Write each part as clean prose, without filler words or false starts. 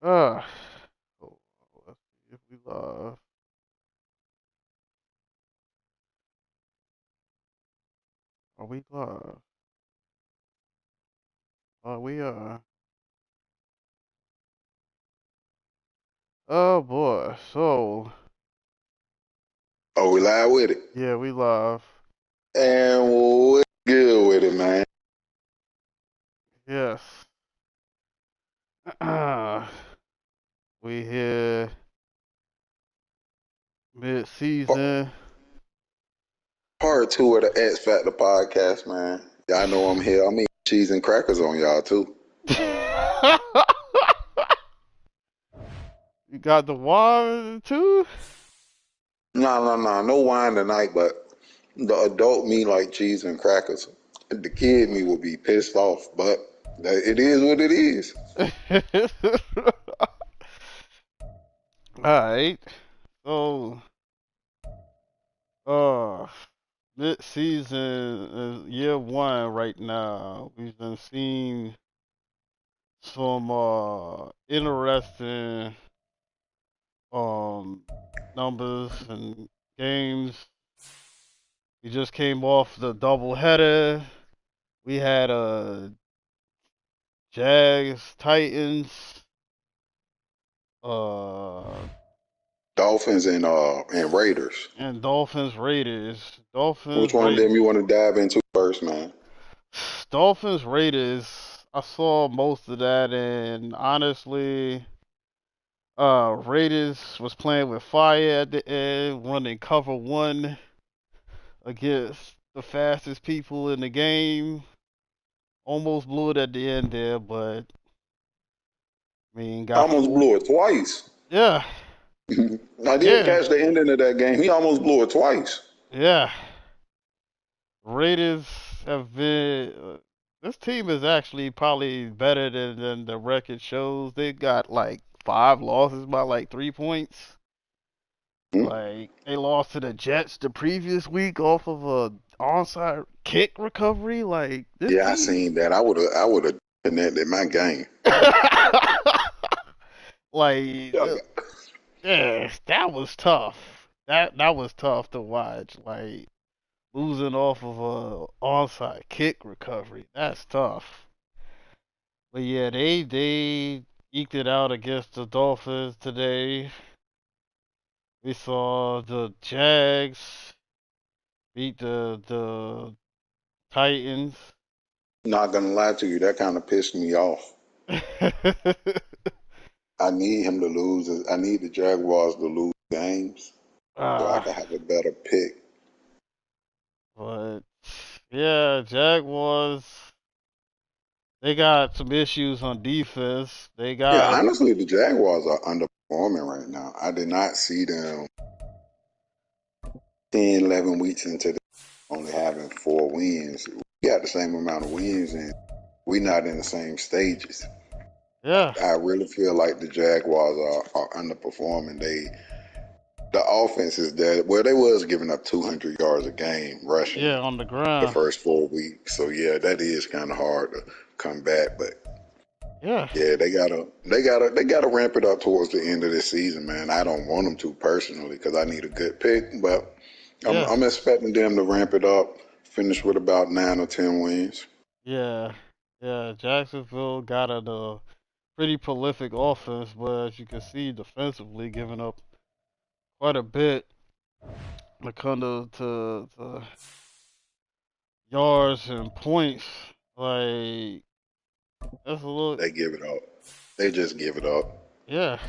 Uh, oh, let's see if we live. Are we live? We are. Oh boy. So Oh, we live with it. yeah, we live. And we're good with it, man. Yes. We here mid-season. Part two of the X Factor podcast, man. Y'all know I'm here. I'm eating cheese and crackers on y'all, too. You got the wine too? No, no, no. No wine tonight, but the adult me like cheese and crackers. The kid me will be pissed off, but it is what it is. Alright. So uh mid-season is year one right now. We've been seeing some interesting um numbers and games. We just came off the doubleheader. We had Jags, Titans, uh Dolphins and Raiders. and Dolphins, Raiders. Which one of them you want to dive into first, man? Dolphins, Raiders. I saw most of that, and honestly, Raiders was playing with fire at the end, running cover one against the fastest people in the game. Almost blew it at the end there, but I mean, got Almost fooled. blew it twice. Yeah, I did yeah, catch the ending of that game. He almost blew it twice. yeah. Raiders have been. This team is actually probably better than the record shows. They got like 5 losses by like 3 points. Hmm? Like they lost to the Jets the previous week off of a onside kick recovery. Like this Yeah, I team. seen that. I would have connected my game. Like Yeah, yeah, that was tough. That was tough to watch. Like losing off of a onside kick recovery. That's tough. But yeah, they eked it out against the Dolphins today. We saw the Jags beat the Titans. not gonna lie to you, that kind of pissed me off. I need him to lose. I need the Jaguars to lose games so I Ah, can have a better pick. but yeah, Jaguars. They got some issues on defense. They Yeah, got honestly, the Jaguars are underperforming right now. I did not see them 10, 11 weeks into the only having 4 wins. We got the same amount of wins, and we're not in the same stages. yeah, I really feel like the Jaguars are underperforming. The offense is there. Well, they was giving up 200 yards a game rushing yeah, on the the ground. first 4 weeks. So yeah, that is kind of hard to come back. But Yeah, yeah, they gotta ramp it up towards the end of this season, man. I don't want them to personally because I need a good pick, but I'm, yeah, I'm expecting them to ramp it up, finish with about 9 or 10 wins. yeah, yeah. Jacksonville got a pretty prolific offense, but as you can see, defensively giving up quite a bit when it comes to yards and points. Like that's a look. They give it up. They just give it up. Yeah,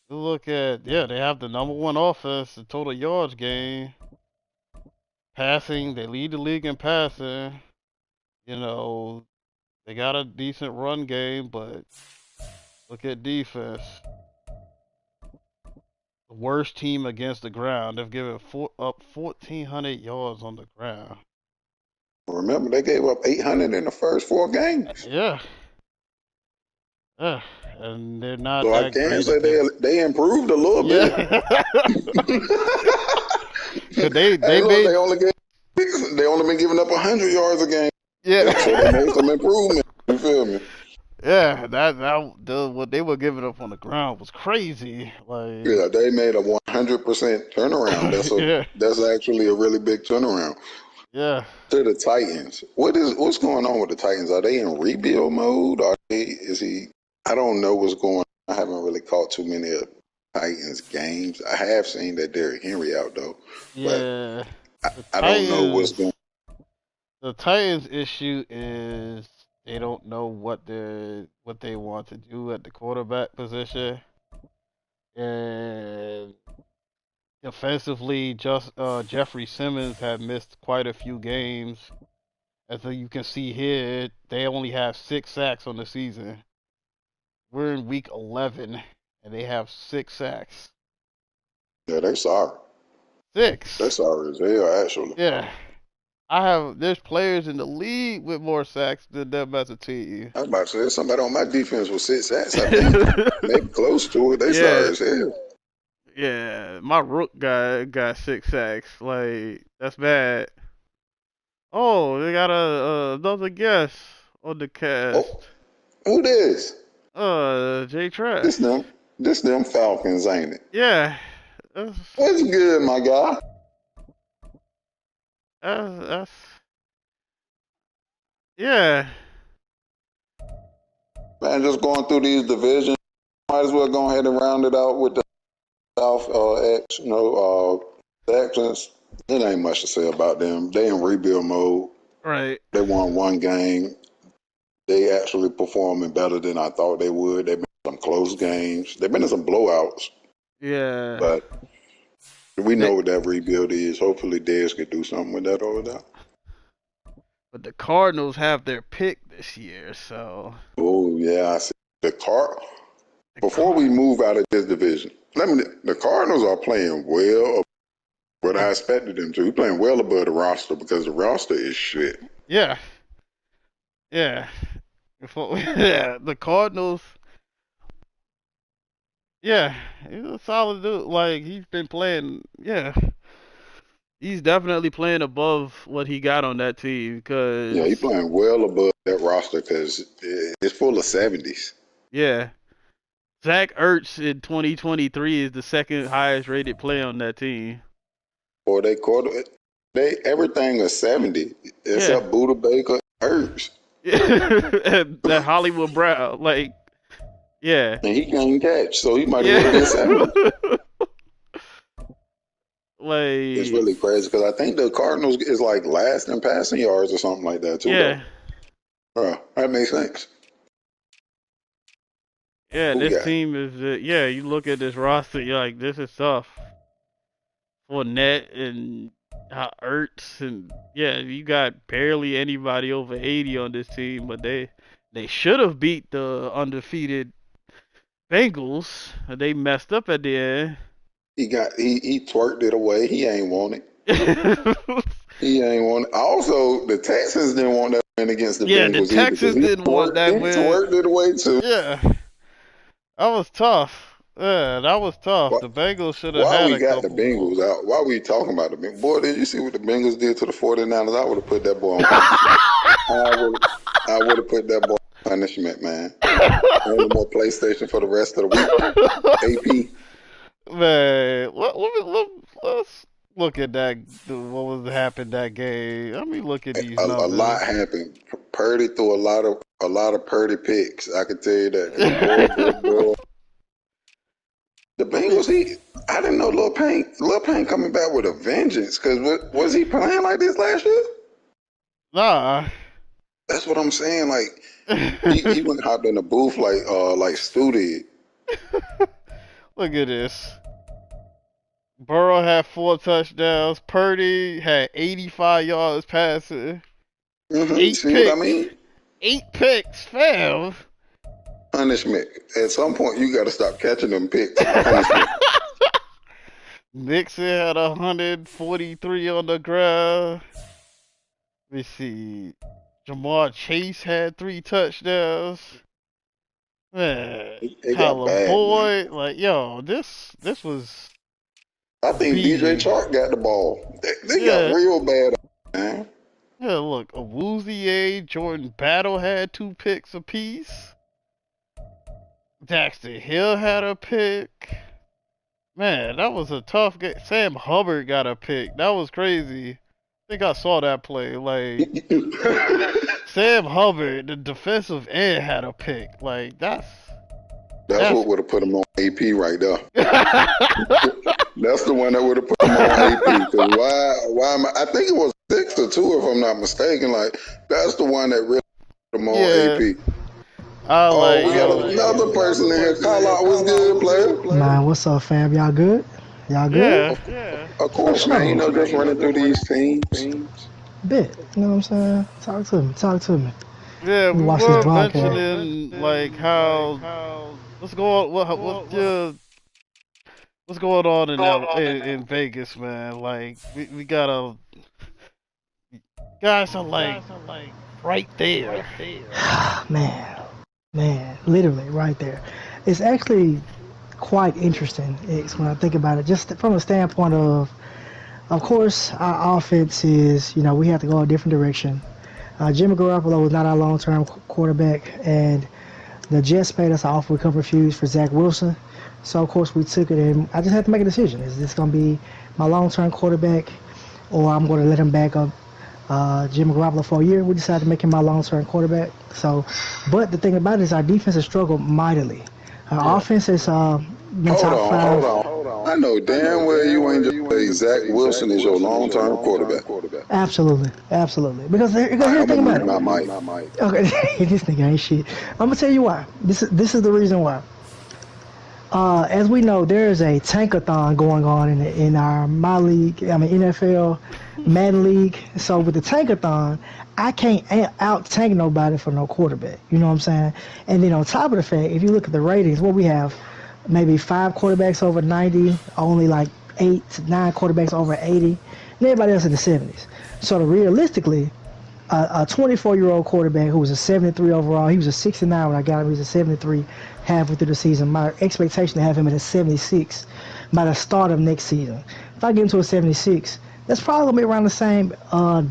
you look at they have the number one offense, the total yards game, passing. They lead the league in passing. You know they got a decent run game, but look at defense. The worst team against the ground. They've given up 1,400 yards on the ground. Remember, they gave up 800 in the first 4 games. Yeah, yeah, and they're not So I that can great say at they this. they improved a little bit. Yeah, cause Hey, they look, made they only been giving up 100 yards a game, yeah so they made some improvement. You feel me? Yeah, what they were giving up on the ground was crazy. Like, Yeah, they made a 100% turnaround. yeah, That's actually a really big turnaround. yeah, To the Titans. What's going on with the Titans? Are they in rebuild mode? Is he I don't know what's going on. I haven't really caught too many of Titans games. I have seen that Derrick Henry out though, but yeah. The I don't know what's Titans, going the Titans' issue is they don't know what they want to do at the quarterback position, and defensively, just Jeffrey Simmons have missed quite a few games. As you can see here, they only have 6 sacks on the season. We're in week 11, and they have 6 sacks. Yeah, they sorry. They Six. sorry as hell actually. Yeah. There's players in the league with more sacks than them as a team. I was about to say somebody on my defense with 6 sacks, I think. Maybe close to it. They sorry Yeah. as hell. Yeah. My rook guy got 6 sacks. Like, that's bad. Oh, they got another guest on the Oh, cast. who this? Jay This Trash. them this them Falcons, ain't it? Yeah. That's, What's good, my guy? that's yeah. Man, just going through these divisions. Might as well go ahead and round it out with the South X. Texans. It ain't much to say about them. They in rebuild mode. Right. They won one game. They actually performing better than I thought they would. They've been in some close games. They've been in some blowouts, Yeah. but we They, know what that rebuild is. Hopefully, Dez could do something with that over there. but the Cardinals have their pick this year, so Oh yeah, I see. The car. the Before car we move out of this division, the Cardinals are playing well. What the I expected them to. He's playing well above the roster because the roster is shit. yeah. Yeah. Yeah, the Cardinals, yeah, he's a solid dude. Like he's been playing, yeah, he's definitely playing above what he got on that team. Yeah, Because he's playing well above that roster because it's full of 70s. yeah, Zach Ertz in 2023 is the second highest rated player on that team. Or they quarter, they everything is 70 Yeah, except Buda Baker Herbs. and that Hollywood Brown, like yeah, And he can't catch, so he might as well yeah, get 70. It's like really crazy because I think the Cardinals is like last in passing yards or something like that too, though. yeah, That makes sense. yeah. Who we This got? team is yeah. You look at this roster, you're like, this is tough. Fournette and Ertz and yeah, you got barely anybody over 80 on this team, but they should have beat the undefeated Bengals. They messed up at the He twerked it away. He ain't want it. end. He ain't want it. Also, the Texans didn't want that win against the Yeah, the Bengals either because Texans didn't want that he win. twerked it away too. Yeah, that was tough. Yeah, that was tough. Why, The Bengals should have why had we a got the couple more. Bengals out? Why we talking about the Bengals? Boy, did you see what the Bengals did to the 49ers? I would have put that boy on punishment. I would have put that boy on punishment, man. No more PlayStation for the rest of the week. AP. Man, let's look at that. What was happened that game? Let me look at these A numbers. lot happened. Purdy threw a lot of Purdy picks. I can tell you that because boy, the Let me. Bengals. I didn't know Lil Payne coming back with a vengeance. Because was he playing like this last year? Nah. That's what I'm saying. Like he went hopped in the booth like Stu did. Look at this. Burrow had 4 touchdowns. Purdy had 85 yards passing. Eight See what I picks. mean? 8 picks, fam. Punishment. At some point, you got to stop catching them picks. Punishment. Nixon had 143 on the ground. Let me see. Jamar Chase had 3 touchdowns. Man, It got Tyler bad, man. Boyd, like yo, this was I a think DJ beating. Chark got the ball. They got Yeah, real bad, man. yeah. Look, Awuzie, Jordan Battle had 2 picks apiece. Daxter Hill had a pick. Man, that was a tough game. Sam Hubbard got a pick. That was crazy. I think I saw that play. Like Sam Hubbard, the defensive end, had a pick. Like That's that's what would have put him on AP right there. That's the one that would have put him on AP. Cause why am I think it was 6 or 2 if I'm not mistaken. Like that's the one that really put him on yeah. AP. I Oh, like we got yo. another person in here. Call out was good, player. Man, what's up, fam? Y'all good? Y'all good? Yeah, Of For course, man. You sure. know, just running through these teams. Bit. You know what I'm saying? Talk to me. Talk to me. yeah. Let me We watch this were broadcast. mentioning like how what's going what's going on in Vegas, man. Like we gotta guys are like right there. Man, man, literally right there. It's actually quite interesting. It's when I think about it, just from a standpoint of course, our offense is, we have to go a different direction. Jimmy Garoppolo was not our long-term quarterback, and the Jets paid us an offer we couldn't refuse for Zach Wilson. So of course we took it, and I just had to make a decision: is this going to be my long-term quarterback, or I'm going to let him back up Jimmy Garoppolo for a year? We decided to make him my long-term quarterback. So, but the thing about it is our defense has struggled mightily. Our Yeah. offense has been Hold top on, five. hold on. I know damn well you ain't just say Zach Wilson is your long-term quarterback. Absolutely, absolutely. Because All right, here's the I'm thing gonna about mute it. my mic. Okay, this nigga ain't shit. I'm gonna tell you why. This is the reason why. As we know, there is a tankathon going on in our my league. I mean NFL, Madden league. So with the tankathon, I can't out tank nobody for no quarterback. You know what I'm saying? And then on top of the fact, if you look at the ratings, what we have, maybe 5 quarterbacks over 90, only like 8 to 9 quarterbacks over 80, and everybody else in the 70s. So realistically, a 24-year-old quarterback who was a 73 overall. He was a 69 when I got him. He was a 73 halfway through the season. My expectation to have him at a 76 by the start of next season. If I get him to a 76, that's probably gonna be around the same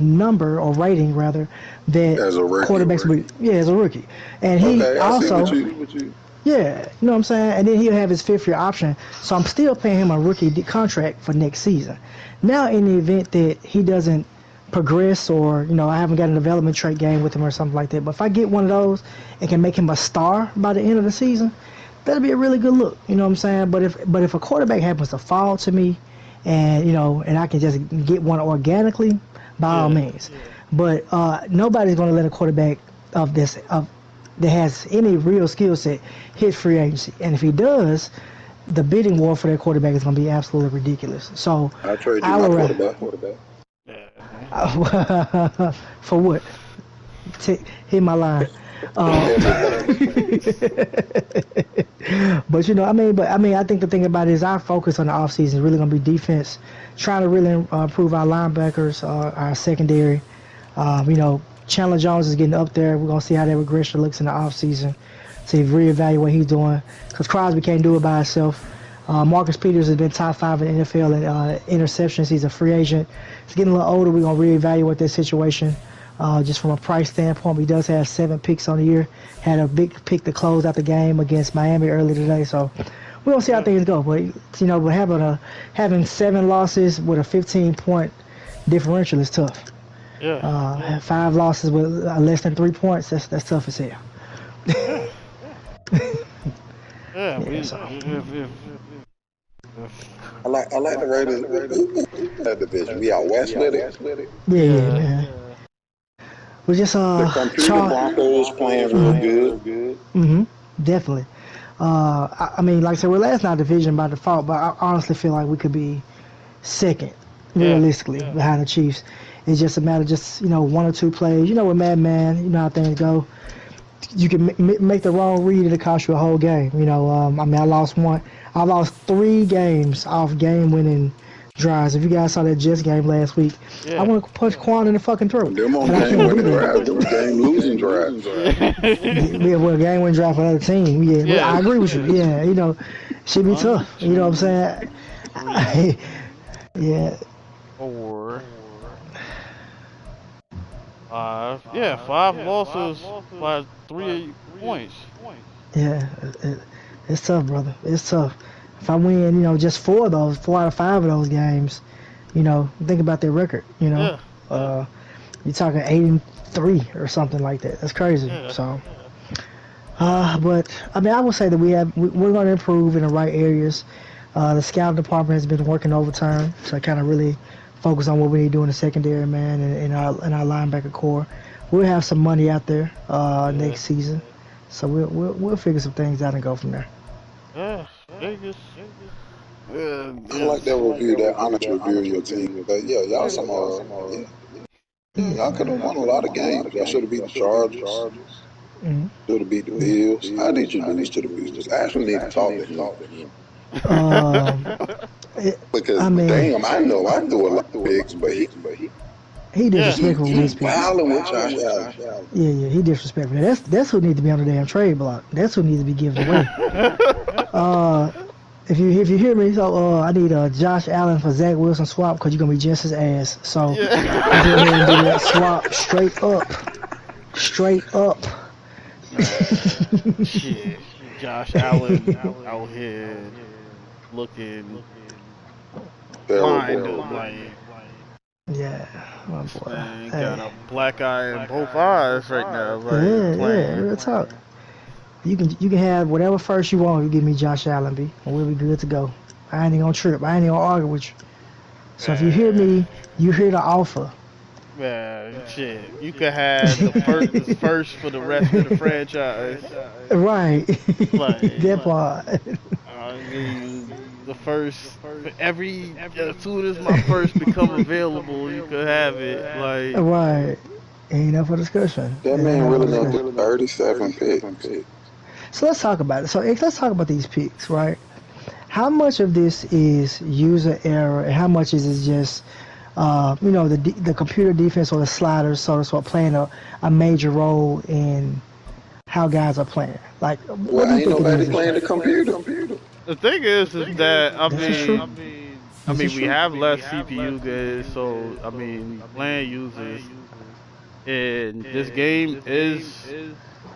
number or rating rather that As a rookie. quarterbacks will be. Yeah, as a rookie, and he Okay, I see also. what you. Yeah, you know what I'm saying? And then he'll have his 5th year option. So I'm still paying him a rookie contract for next season. Now, in the event that he doesn't progress or, I haven't got a development trait game with him or something like that, but if I get one of those and can make him a star by the end of the season, that'll be a really good look. You know what I'm saying? But if a quarterback happens to fall to me and, and I can just get one organically, by all Yeah. means. But nobody's going to let a quarterback that has any real skill set hit free agency. And if he does, the bidding war for that quarterback is going to be absolutely ridiculous. So I'll trade you I my would quarterback. for what? Hit my line. Uh, I think the thing about it is our focus on the offseason is really going to be defense, trying to really improve our linebackers, our secondary. Chandler Jones is getting up there. We're going to see how that regression looks in the offseason, see reevaluate what he's doing. Because Crosby can't do it by himself. Marcus Peters has been top 5 in the NFL in interceptions. He's a free agent. He's getting a little older. We're going to reevaluate that situation. Just from a price standpoint, he does have 7 picks on the year. Had a big pick to close out the game against Miami earlier today. So we're going to see how things go. But, having 7 losses with a 15-point differential is tough. Yeah. 5 losses with less than 3 points, that's tough as hell. Yeah. Yeah. Yeah, so. I like the Raiders. That division. We out west with it. Yeah, Yeah. man. We just The country, the Broncos playing real good. definitely. Like I said, we're last in our division by default, but I honestly feel like we could be second, Yeah. realistically, behind the Chiefs. It's just a matter of just 1 or 2 plays. With Madman, you know how things go. You can make the wrong read and it cost you a whole game. I lost one. I lost 3 games off game-winning drives. If you guys saw that Jets game last week, I Yeah. want to punch Quan in the fucking throat, Them on but I game can't do winning drives. that. Them game losing drives. Yeah, well, game-winning drive for another team. Yeah, but I Yes. agree with you. Yeah, should be 1, tough. You know what 2, I'm 3, saying? Yeah, 4, 5. Yeah, 5 losses by 3 points. yeah. It's tough, brother. It's tough. If I win, just four out of five of those games, think about their record. Yeah, yeah, Uh, you're talking 8-3 or something like that. That's crazy. yeah. So, but I mean, I would say that we're going to improve in the right areas. The scouting department has been working overtime to kind of really focus on what we need to do in the secondary, man, and in our linebacker core. We'll have some money out there Yeah. next season, so we'll figure some things out and go from there. Yeah, Vegas. Yeah, I like that review, that honest review of your team. But yeah, y'all yeah, some yeah, yeah, y'all could Yeah. have won a lot of games. Y'all should have beat the Chargers. Mhm. Should have beat the Bills. How did you lose to the Bills? I actually need to talk to him Um, it, because I mean, damn, I know I threw a lot of picks, but he yeah, disrespectful with he his picks. wilding with Josh Allen. Yeah, he disrespectful. That's who needs to be on the damn trade block. That's who needs to be given away. Uh, if you hear me, so I need Josh Allen for Zach Wilson swap because you're gonna be just his ass. So go ahead and do yeah. that swap straight up. Man, shit. Josh Allen out here looking wind up Terrible. like Yeah, my this boy. man Hey, got a black eye in both eyes right now, like yeah, playing. real talk. You can have whatever first you want. You give me Josh Allen, B, and we'll be good to go. I ain't gonna trip. I ain't gonna argue with you. So if you hear Man, me, you hear the offer. man, shit. You could have the first for the rest of the franchise. Right. That Like, part. I mean, the first for every as soon as my first become available, you could have it. Like, Right. Ain't up for discussion. That It ain't man up for really done discussion. threw 37 picks. So let's talk about it. So let's talk about these picks, right? How much of this is user error, and how much is it just, the computer defense or the sliders, so to speak, playing a major role in how guys are playing? Like, what Well, do you ain't think it nobody is? playing the computer. the thing is that This is true. I This is mean, we true. have less CPU guys, so I mean, playing users, and this game is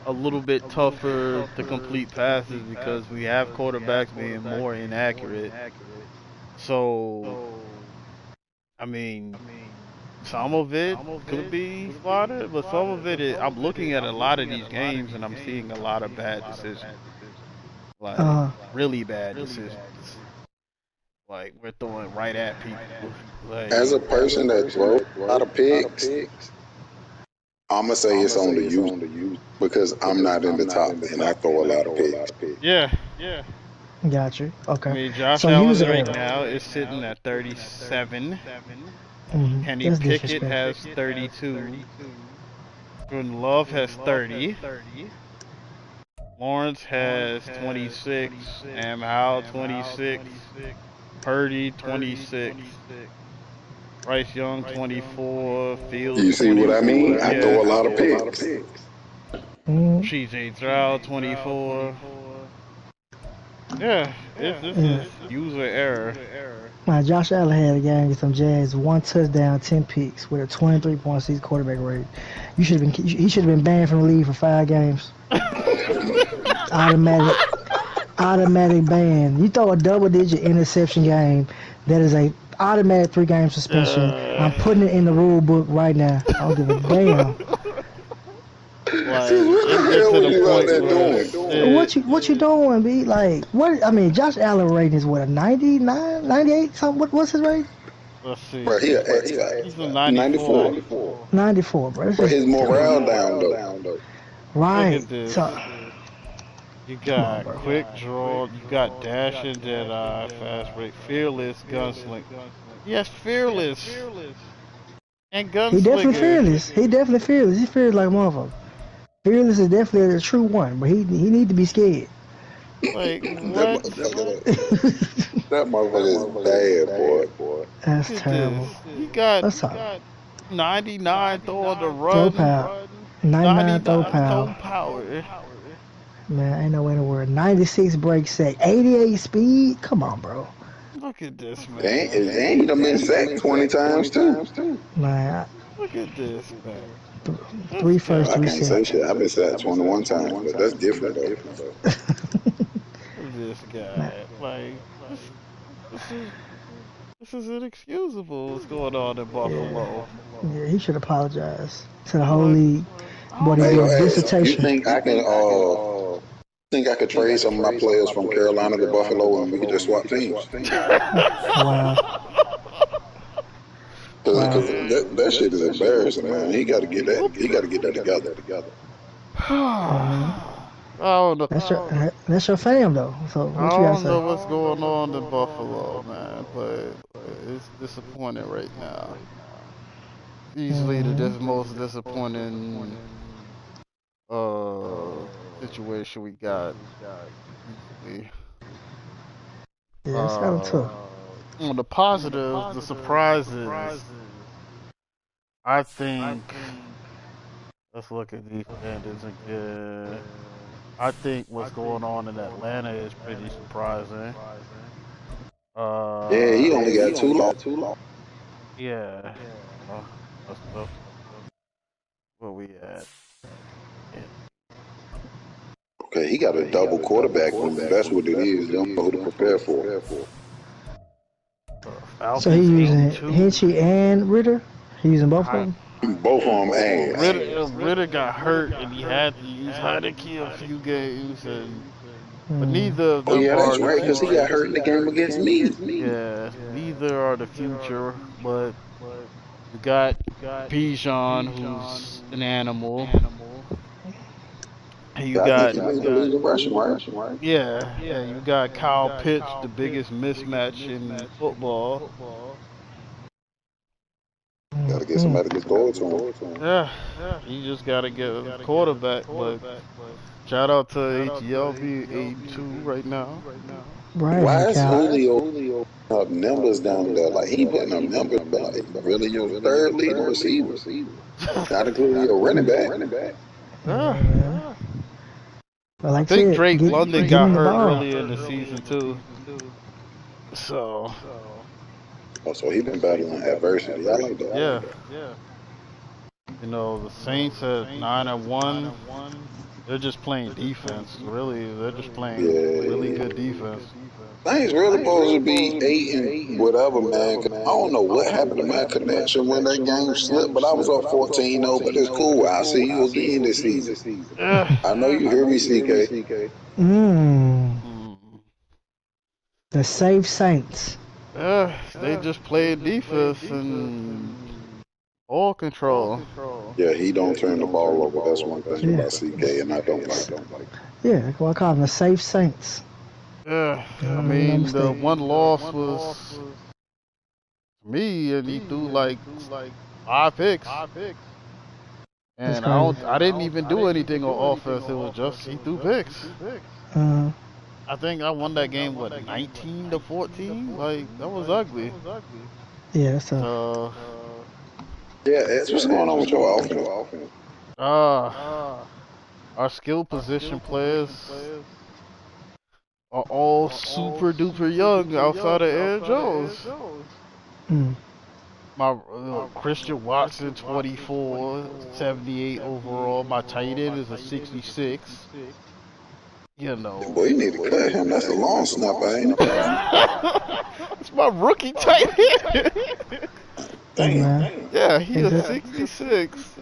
a little bit tougher to complete passes because we have quarterbacks being more inaccurate. So, I mean, some of it could be slotted, but some of I'm looking at a lot of these games and I'm seeing a lot of bad decisions, like Uh, really bad decisions. Like we're throwing right at people. As Like, a person that throws a lot of picks, I'm gonna say it's on the user because I'm not in the top and I throw a lot of picks. yeah. got you. I Okay. mean, Josh So Allen user right error. now is sitting at 37. Kenny That's Pickett disrespectful. has 32. Jordan Love has 30. Lawrence has 26. Sam Howell 26. Purdy 26. Bryce Young 24. Fields You see what I mean? 24. I throw Yeah. a lot of picks. Mm, CJ Stroud 24. Yeah, this yeah. is user error. Josh Allen had a game against some Jazz, one touchdown, 10 picks with a 23.6 quarterback rate. He should have been banned from the league for 5 games. Automatic, automatic ban. You throw a double-digit interception game, that is a automatic 3-game suspension. I'm putting it in the rule book right now. I don't give a damn. See, Like what it the get hell to was the you out point there where doing? What you doing, B? Like what? I mean, Josh Allen rating is what, a 99, 98, something. What's his rating? let's Bro, see. he an X He's a Factor. 94. 94. 94, bro. That's But just his morale down though. Look right. at this. So You come on, got bro. quick draw. You got dashing dead eye, fast break, fearless, gunslinger. Yes, fearless and He definitely gunslinger. fearless. He definitely fearless. He fearless like a motherfucker. Fearless is definitely a true one, but he need to be scared. Like That what? motherfucker, that motherfucker is bad, boy. Look That's at terrible. this. He got Let's talk. 99 throwing the Throw run, power. 99 throw 99 power. throw power. Man, ain't no way in the world. 96 break sack. 88 speed. Come on, bro. Look at this man. Dang, he done been sacked 20 times too. Man, Look at this man. th- This three Well, first, I three guy. can't say second. shit. I've been sacked 21 times, but that's different though. this Man, guy. Like this is this is inexcusable. What's going on in yeah, Buffalo? yeah, he should apologize to the whole Like league. I Boy, don't they Hey, do know. a you dissertation. think I can think I could trade some of my players from Carolina to Buffalo and we could just swap teams? Wow, Cause wow. that shit is embarrassing, man. He got to get that. He got to get that together. I hmm don't know. That's your fam though. So I what you gotta don't say? know what's going on in Buffalo, man, but it's disappointing right now. Easily hmm the most disappointing uh situation we got. Easily. Yeah, it's kind of Uh, tough. on the positives, the surprises. I think let's look at these standings again. I think what's going on in Atlanta is pretty surprising. Yeah, he Uh, only got 2 losses. yeah. Uh, that's where we at. Yeah. Okay, he got a double quarterback room. That's what it is. They don't know who to prepare for. So he Falcons using 82. Hinchy and Ritter. He using both of Hi- them. Both of them ass. Ritter got hurt and he had to use Heineke a few games, and but Mm. neither of Oh them yeah, are that's the right. Cause he got future. hurt in the game against me. Yeah, neither are the future. But you got Bijan, who's an animal, and you Yeah, I think got he leads the league in rushing, right? yeah, and you got Kyle Pitts, the biggest mismatch in football. Got to get Mm-hmm. somebody to throw it to him. Yeah, you just gotta get a quarterback. But shout out to ATL being 8-2 right now. Right, Why and is Cal. Julio up numbers down there? Like he putting up numbers, but like really your third leading receiver, not including your running back. Yeah. Yeah, man. But I like I think said, Drake London get got him the hurt ball. earlier in the season too. So Oh, so he been battling adversity. I like that. yeah, the Saints at 9-1. They're just playing defense. Really, they're just playing really Yeah, good defense. things really supposed to be 8 and whatever, man. 'Cause I don't know what happened to my connection when that game slipped, but I was up 14-0. But it's cool. I'll see you again this season. Yeah. I know you hear me, CK. Mm. Mm. The safe Saints. Yeah, they just playing defense and ball control. Yeah, he don't turn the ball over. That's one thing Yeah. about CK, and I don't like him. Yeah, well, I call them the safe Saints. Yeah, They I don't make no mean the mistake. one loss was me, and he threw like 5 picks. That's And crazy. I didn't even do anything on offense. It was just he threw picks. Uh, I think I won that game, what, 19-14? Like that was ugly. yeah, that's tough. So Yeah, X, what's going on with your offense? uh our skill position players are all super duper young outside of Aaron Jones. Mm. My Christian Watson 24, 78 overall. My tight end is a 66. You know. Boy, you need to cut him. That's a long snapper, ain't it? It's my rookie tight end. Hey Damn. man, Yeah, he is is it? 66.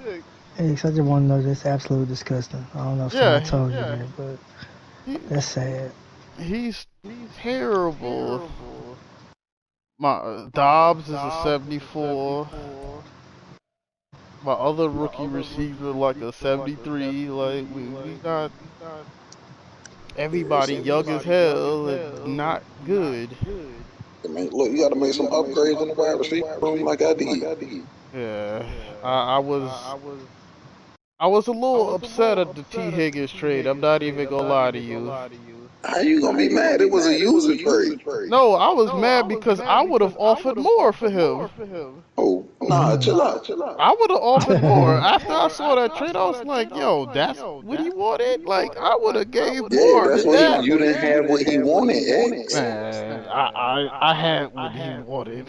Hey, I just want to know that's absolutely disgusting. I don't know if Yeah, somebody told you that, but he that's sad. he's terrible. My Dobbs is a 74. My other rookie receiver like a 73. Like we got Yeah, everybody young as hell and not good. I mean, look, you got to make some upgrades in the wide receiver room like I did. Yeah, I was a little upset at the T Higgins trade. I'm not even gonna lie to you. How you gonna be mad? It was a user trade. No, I was mad because I would have offered more for him. Oh, nah, Mm. chill out. I would have offered more. After I saw that trade, I was like, yo, that's what he wanted? Like, I would have gave Yeah, more that's than what that. you didn't have what he wanted, X. Man, I had what he wanted.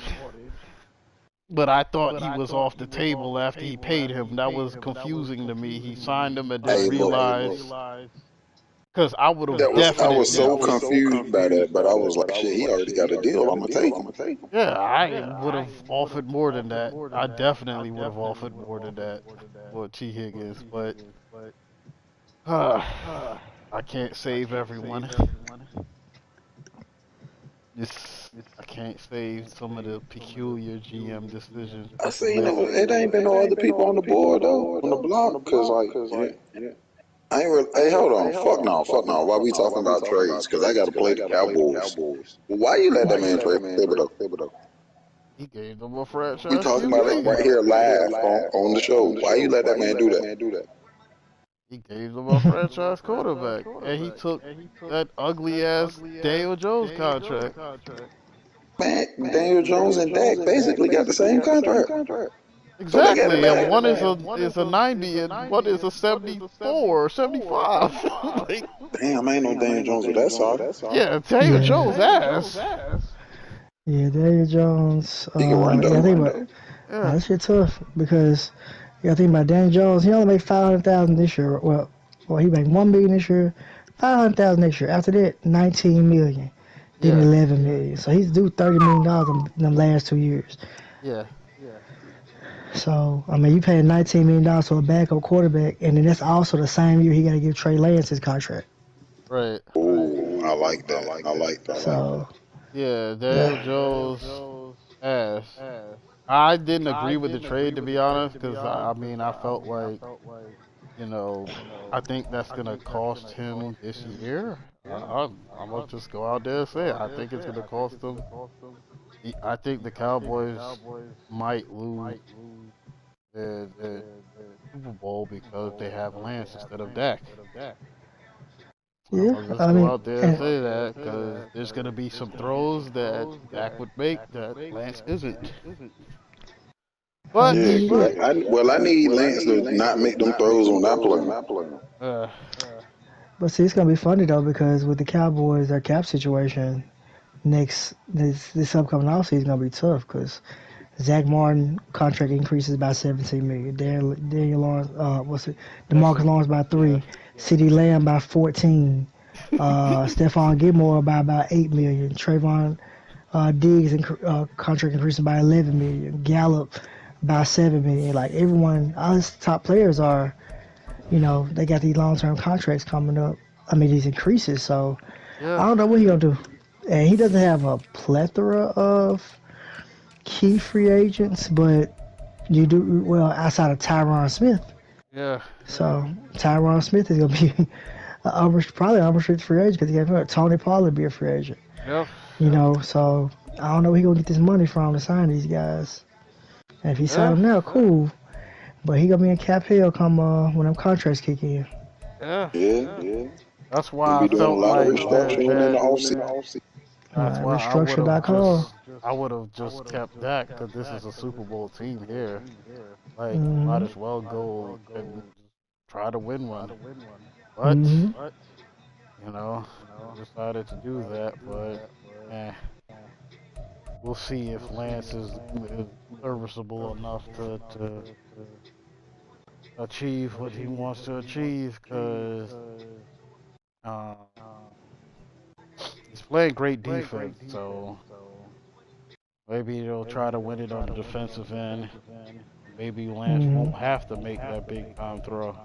But I thought he was off the table after he paid him. That was confusing to me. He signed him and Hey, didn't look, realize. Because I would have I was definitely, so confused by that, but I was like, shit, he already got a deal. I'm gonna take him. yeah, I would have offered more than that. I definitely would have offered more than that for T. Higgins, but uh, I can't save everyone. This I can't save some of the peculiar GM decisions I people seen make. it ain't been no other people on the board though, on the block, cause like, yeah, I ain't really. Hey, hold on, fuck no. Why we talking about trades? Cause I got to play the Cowboys. Why you let that man trade for Thibodeau? He gave them a We franchise talking about it QB. right here live on the show. Why you let that man do that? He gave them a franchise quarterback, and he took that ugly ass Daniel Jones contract. Man, Daniel Jones and Dak basically got the same contract, so they got it Exactly, and bad. one is a 90 and one is a 74 or 75. Like, Damn, I ain't no Daniel Jones with that sorry. yeah, Daniel Yeah, Jones ass. yeah, Daniel Jones. He can run Yeah, I though. think about Yeah, that shit tough because you gotta think about Daniel Jones. He only made 500,000 this year. Well, he made 1 million this year, 500,000 next year. After that, 19 million, then yeah, 11 million. So he's due $30 million in them last 2 years. yeah, So I mean, you paying $19 million to a backup quarterback, and then that's also the same year he got to give Trey Lance his contract. right. Oh, I like that. I like that. So Yeah, Daniel that Jones ass. I didn't agree with the trade to be honest, because I mean I felt like you know I think that's gonna cost him this year. I'm gonna just go out there and say it. I think it's gonna cost him. I think the Cowboys might lose the Super Bowl because they have Lance instead of Dak. I'm yeah, gonna just I go mean, out there and say that because there's gonna be some throws that Dak would make that Lance isn't. But Yeah, yeah. I need Lance to not make them throws when I play him. uh, But see, it's gonna be funny though because with the Cowboys, their cap situation this upcoming offseason is gonna be tough because Zach Martin contract increases by 17 million. Daniel Lawrence, what's it? that's DeMarcus a Lawrence by yeah. 3. CeeDee Lamb by 14. Stephon Gilmore by about 8 million. Trayvon Diggs contract increasing by 11 million. Gallup by 7 million. Like everyone, all his top players are, they got these long term contracts coming up. I mean, these increases. So I Yeah, don't know what he gonna do. And he doesn't have a plethora of key free agents, but you do well outside of Tyron Smith. yeah, So Tyron Smith is gonna be probably an unrestricted free agent because he got Tony Pollard be a free agent. yep, So I don't know where he gonna get this money from to sign these guys. And if he sign yeah, them now, cool. But he gonna be in cap hell come when them contracts kick in. yeah. Yeah, That's gonna why I be doing a felt lot of like restructuring in the offseason. that's why Restructure.com. I would have just kept Dak because this is a Super Bowl team here. Like, might Mm-hmm. as well go and try to win one. But Mm-hmm. they decided to do that. But eh, we'll see if Lance is serviceable enough to achieve what he wants to achieve. Because um, he's playing great defense, so maybe they'll try to win it on the defensive end. Maybe Lance won't Mm-hmm. have to make that big time throw.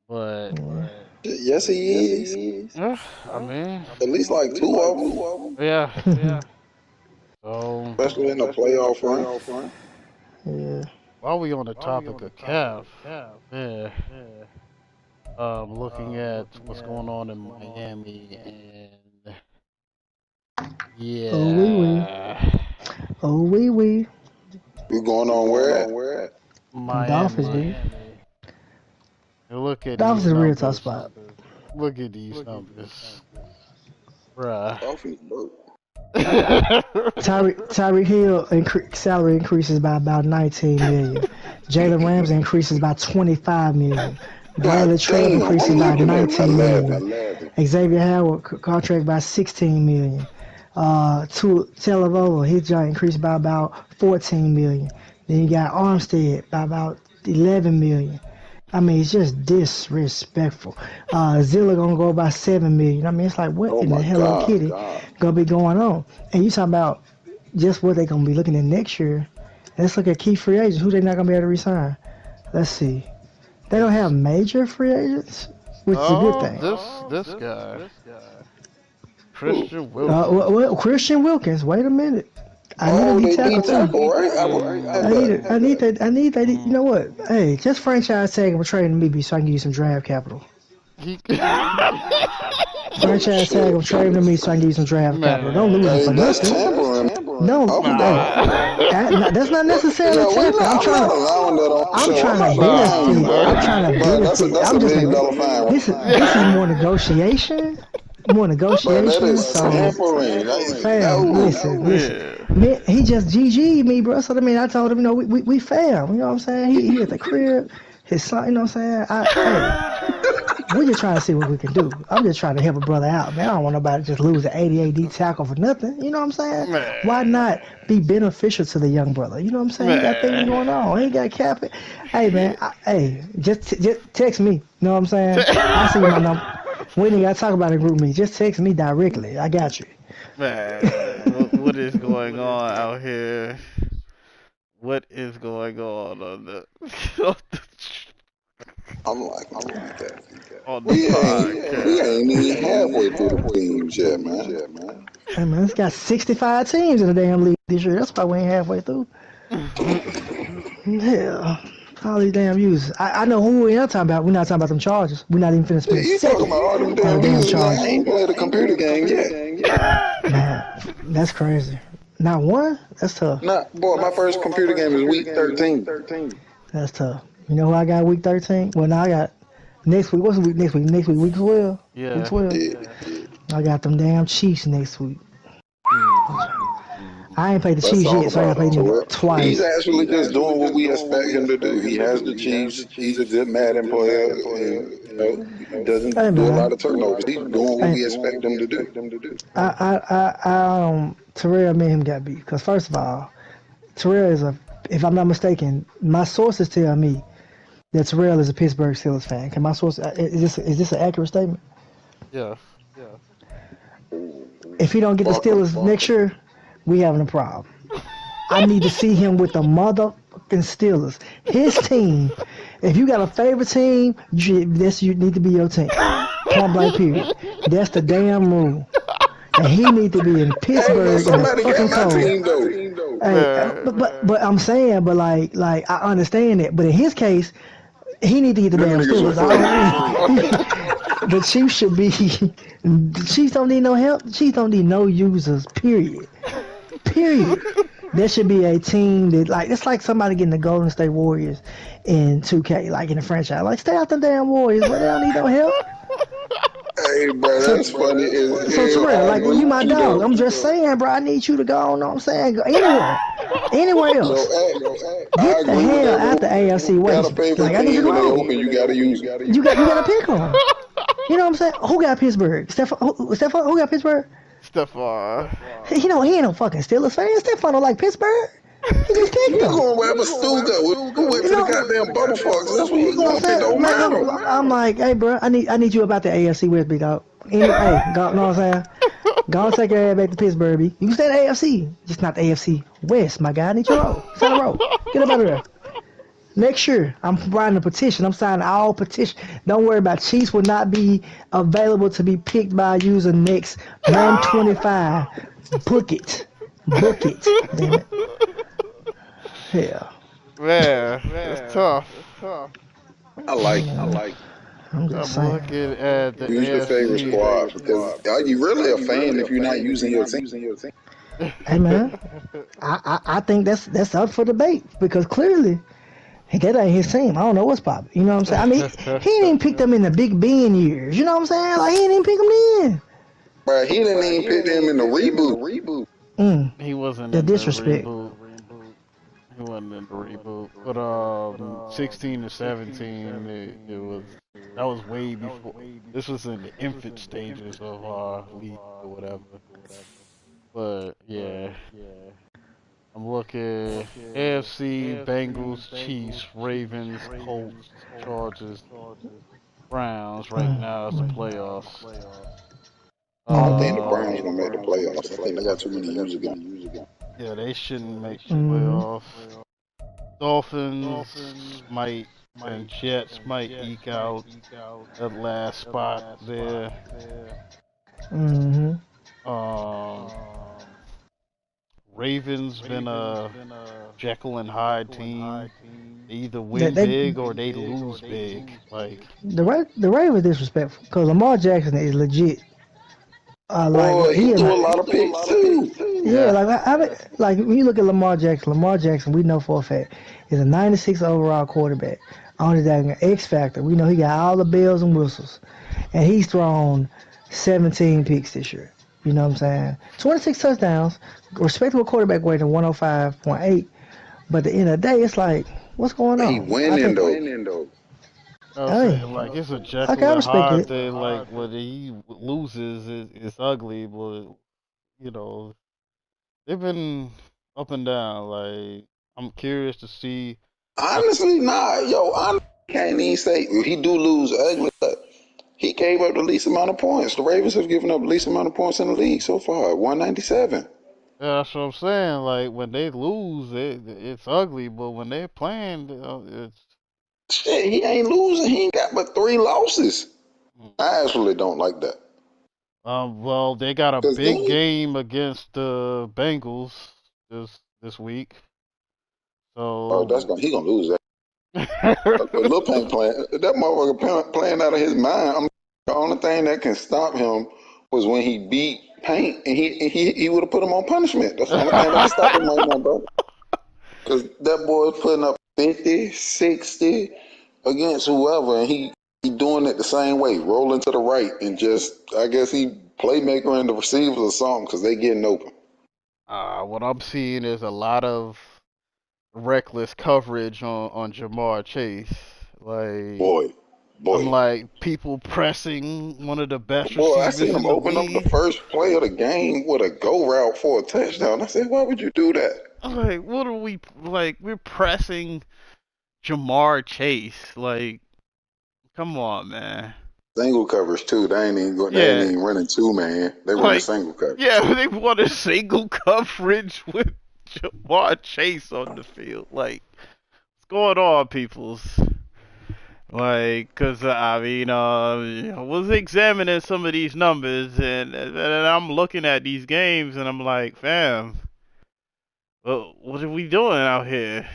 But Yeah. Yes, he is. yeah, I mean, At least like two of them, yeah. So especially in the playoff run. Yeah. while we on the topic of Cap, yeah, looking at what's going on in Miami and Oh wee wee. yeah, Oh wee wee. We going on where at? Them Dolphins, Miami. baby. And look at these Dolphins is a real tough numbers. spot. Look at these numbers, bruh. Dolphins broke. Tyreek Hill salary increases by about 19 million. Jalen Ramsey increases by 25 million. Bradley God Chubb damn, increases I'm by looking at 19 11. million. Xavier Howard contract by 16 million. Talavova, his joint increased by about 14 million. Then you got Armstead by about 11 million. I mean, it's just disrespectful. Zilla gonna go about 7 million. I mean, it's like what Oh in the my Hello God. Kitty gonna be going on? And you talking about just what they gonna be looking at next year? Let's look at key free agents. Who they not gonna be able to resign? Let's see. They don't have It's major free agents, which is a good thing. this guy, Ooh. Christian Wilkins. Christian Wilkins. Wait a minute. I need a Oh, D they D tackle too. tackle, right? I bet. I need that. I need that. You know Mm, what? Hey, just franchise tag him for trading me so I can give you some draft capital. he, Oh Franchise tag him, shit. trade him to me so I can give you some draft capital. Don't lose him Hey, for that's nothing. tampering. No, I'm hey, that's not necessarily no, tampering. I'm not allowing that on the I'm show. I'm trying not to playing games, benefit. bro. I'm trying to Bro, that's benefit. a I'm $1 just million like fine. this is more negotiation, more Bro, that negotiation. is So, tampering. fam, No. listen. yeah. Man, he just GG'd me, bro. So I mean, I told him, we fam. You know what I'm saying? He at the crib. His son, you know what I'm saying? Hey, we just trying to see what we can do. I'm just trying to help a brother out, man. I don't want nobody to just lose an 88 D tackle for nothing. You know what I'm saying? Why Man, not be beneficial to the young brother? You know what I'm saying? He got things man. going on. He ain't got cap it. Hey, man. Yeah. Hey, just text me. You know what I'm saying? I see my number. We ain't got to talk about it in group me. Just text me directly. I got you. Man, what is going on out here? What is going on the on the, I'm like that. on the We ain't podcast? even halfway through the teams yet, man. Hey, man, it's got 65 teams in the damn league this year. That's why we ain't halfway through. Hell, all these damn users. I know who we are talking about. We're not talking about them charges. We're not even finna spend Yeah, a you talking second about all them on the damn damn users that charges. ain't played a computer game yet. Man, that's crazy. Not one? That's tough. Nah, boy, my first computer game is week 13. That's tough. You know who I got week 13? Well, now I got next week. What's the week next week? Next week, week 12? Week Yeah. 12? Yeah. I got them damn Chiefs next week. I ain't played the That's Chiefs all yet, so I got about to play them Terrell. He's twice. actually just doing what we expect him to do. He has the Chiefs. He's a good Madden player, and he Hey, doesn't do a lot man. of turnovers. He's doing what Hey, we expect him to do. Terrell, me and him got beat. Because, first of all, Terrell is if I'm not mistaken, my sources tell me that Terrell is a Pittsburgh Steelers fan. Can my source, is this an accurate statement? Yeah. If he don't get the Fuck him. Steelers next year, we having a problem. I need to see him with the motherfucking Steelers. His team. If you got a favorite team, you need to be your team. Point blank period. That's the damn rule. And he need to be in Hey, but Pittsburgh in the somebody got fucking my cold. team though. Hey, Man. but I'm saying, but like I understand it. But in his case, he need to get the Them damn niggas are Steelers. The Chiefs should be. The Chiefs don't need no help. The Chiefs don't need no users. Period. Period. There should be a team that like it's like somebody getting the Golden State Warriors in 2K, like in the franchise. Like stay out the damn Warriors, but they don't need no help. Hey, bro, So, that's funny as so hell. Terrell, I like agree you with my you dog. though. I'm just saying, bro. I need you to go on. Know what I'm saying? Go anywhere Yo, else. hey, I Get the agree with hell that, out but the AFC you gotta West. pay for Like I need you teams to when they go. open. You gotta use them. You got to pick them. You know what I'm saying? Who got Pittsburgh? Stephon, who got Pittsburgh? Stephon. He ain't no fucking Steelers fan. Stephon don't like Pittsburgh. He just picked You them. going wherever Stu go. You wait You for the know, goddamn bubble fox. That's where you you know what I'm going. It saying? don't Man, matter. I'm like, hey, bro, I need you about the AFC West, big dog. Hey, go, know what I'm saying? Go and take your ass back to Pittsburgh, B. You can stay in the AFC, just not the AFC West, my guy. I need you to roll. Sign a roll. Get up out of there. Next year, I'm writing a petition. I'm signing all petitions. Don't worry about it. Chiefs will not be available to be picked by a user next Man 25. Book it. Book it. Damn it. Hell. Man, it's tough. I like it. I'm just I'm saying. looking at the Use your favorite AFC. squad because are you really a fan if you're not using your team? Hey man, I think that's up for debate because clearly that ain't his team. I don't know what's popping. You know what I'm saying? I mean, he didn't even pick them in the Big Ben years. You know what I'm saying? Like he didn't even pick them then. Bro, he didn't even pick them in the reboot. He wasn't The in the disrespect. reboot. He wasn't in the reboot. But 16 to 17, it was that was way before. This was in the infant stages of our league or whatever. But yeah, I'm looking AFC, Bengals, Chiefs, Ravens, Colts, Chargers, Browns. Right now, it's the playoffs. I don't think the Mm-hmm. Browns gonna Uh, make the playoffs. I think they got too many users against. yeah, they shouldn't make the Mm-hmm. playoffs. Dolphins might and Jets might eke out that last spot there. Mm-hmm. Um, Ravens been a Jekyll and Hyde team. They either They, win they big or they lose big. Like, the Ravens disrespectful because Lamar Jackson is legit. Like Boy, he he is threw a a lot of picks too. yeah. yeah, Like when you look at Lamar Jackson, we know for a fact is a 96 overall quarterback. Only that an X factor. We know he got all the bells and whistles, and he's thrown 17 picks this year. You know what I'm saying? 26 touchdowns, respectable quarterback rating 105.8. But at the end of the day, it's like, what's going But he on? I winning think, though. I was hey, saying like it's a okay, Jekyll I and respect Hyde it. thing. Like when he loses, it's ugly, but you know they've been up and down. Like I'm curious to see what. Honestly, nah, yo, I can't even say he do lose ugly, but he gave up the least amount of points. The Ravens have given up the least amount of points in the league so far, 197. Yeah, that's what I'm saying. Like when they lose, it's ugly, but when they're playing, it's. Shit, he ain't losing. He ain't got but 3 losses. I actually don't like that. Well, they got a Cause big then, game against the Bengals this week, that's so. gonna he gonna lose that. Lil Payne playing that motherfucker playing out of his mind. The only thing that can stop him was when he beat Paint, and he would have put him on punishment. That's the only thing that can stop him right now, bro. Because that boy is putting up 50, 60 against whoever, and he doing it the same way, rolling to the right, and just, I guess he playmaker and the receivers or something, because they getting open. What I'm seeing is a lot of reckless coverage on Jamar Chase. Like Boy, I'm boy. like people pressing one of the best Boy, I seen receivers him in the open up the league. first play of the game with a go route for a touchdown. I said, why would you do that? I'm like, what are we like? We're pressing Jamar Chase. Like, come on, man. Single coverage too. They ain't Yeah, even running two man. They running like single coverage. yeah, they want a single coverage with Jamar Chase on the field. Like, what's going on, peoples? Like, cause I mean, I was examining some of these numbers, and I'm looking at these games, and I'm like, fam, what are we doing out here?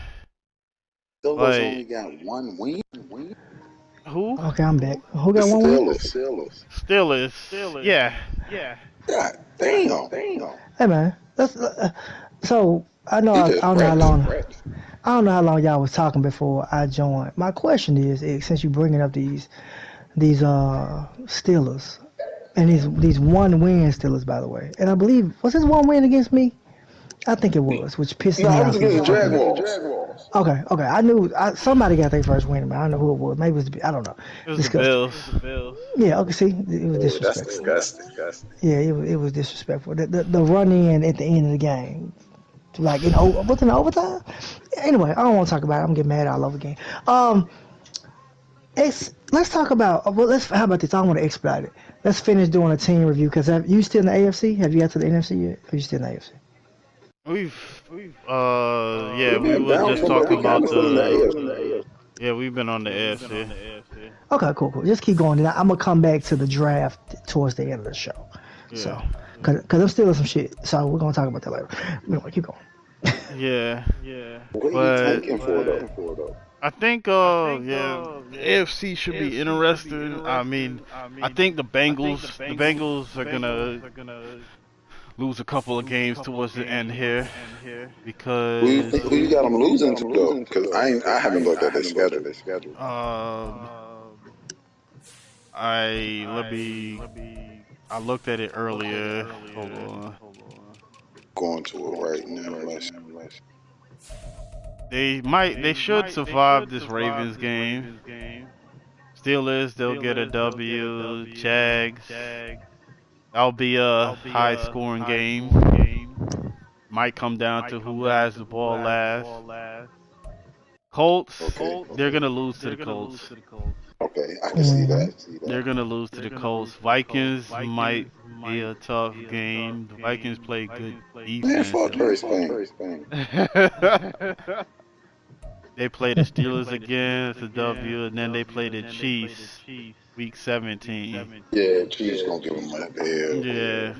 Steelers only Like, got one win. who? Okay, I'm back. Who The got one win? Steelers. Still is, yeah. God damn. Hey man, so He just I don't know how practicing. long y'all was talking before I joined. My question is, since you bringing up these Steelers and these one win Steelers, by the way, and I believe was this one win against me? I think it was, which pisses No, me I off was against even the talking about. Jaguars. Okay. I knew somebody got their first win, but I don't know who it was. Maybe it was I don't know. It was the Disgusting. Bills. Yeah. Okay. See, it was Oh, that's disrespectful. disgusting. Yeah, it was disrespectful. The run in at the end of the game, like what's in overtime? Anyway, I don't want to talk about it. I'm getting mad all over again. Um, let's talk about how about this? I want to expedite it. Let's finish doing a team review because you still in the AFC? Have you got to the NFC yet? Or you still in the AFC? Yeah, We've we been were just bouncing, but talking we kind about of still in the the, AFC. yeah, we've been on the AFC. Okay, cool. Just keep going. Then I'm gonna come back to the draft towards the end of the show. So, Yeah, cause I'm still in some shit. So we're gonna talk about that later. Anyway, keep going. yeah, What are you but tanking for, though? I think, yeah, AFC should be interesting. I mean, I think the Bengals are gonna lose a couple of games towards the end here Who you because, got them losing to, though? Because I haven't looked at their schedule. um, I let me. I looked at it earlier. Hold on. Going to it right now. Let's They should survive this Ravens game. Steelers, they'll get a W. Jags, that'll be a high scoring game. Might come down to who has the ball last. Colts, Okay. they're gonna lose to the Colts. Okay, I can see Mm-hmm. that. They're gonna lose to the Colts. Vikings might be a tough game. The Vikings play good Man, defense fuck at Curry least. Spain. They play the Steelers again. It's a W, and then they play the Chiefs week 17. Yeah, Chiefs gonna give him a hell. Yeah.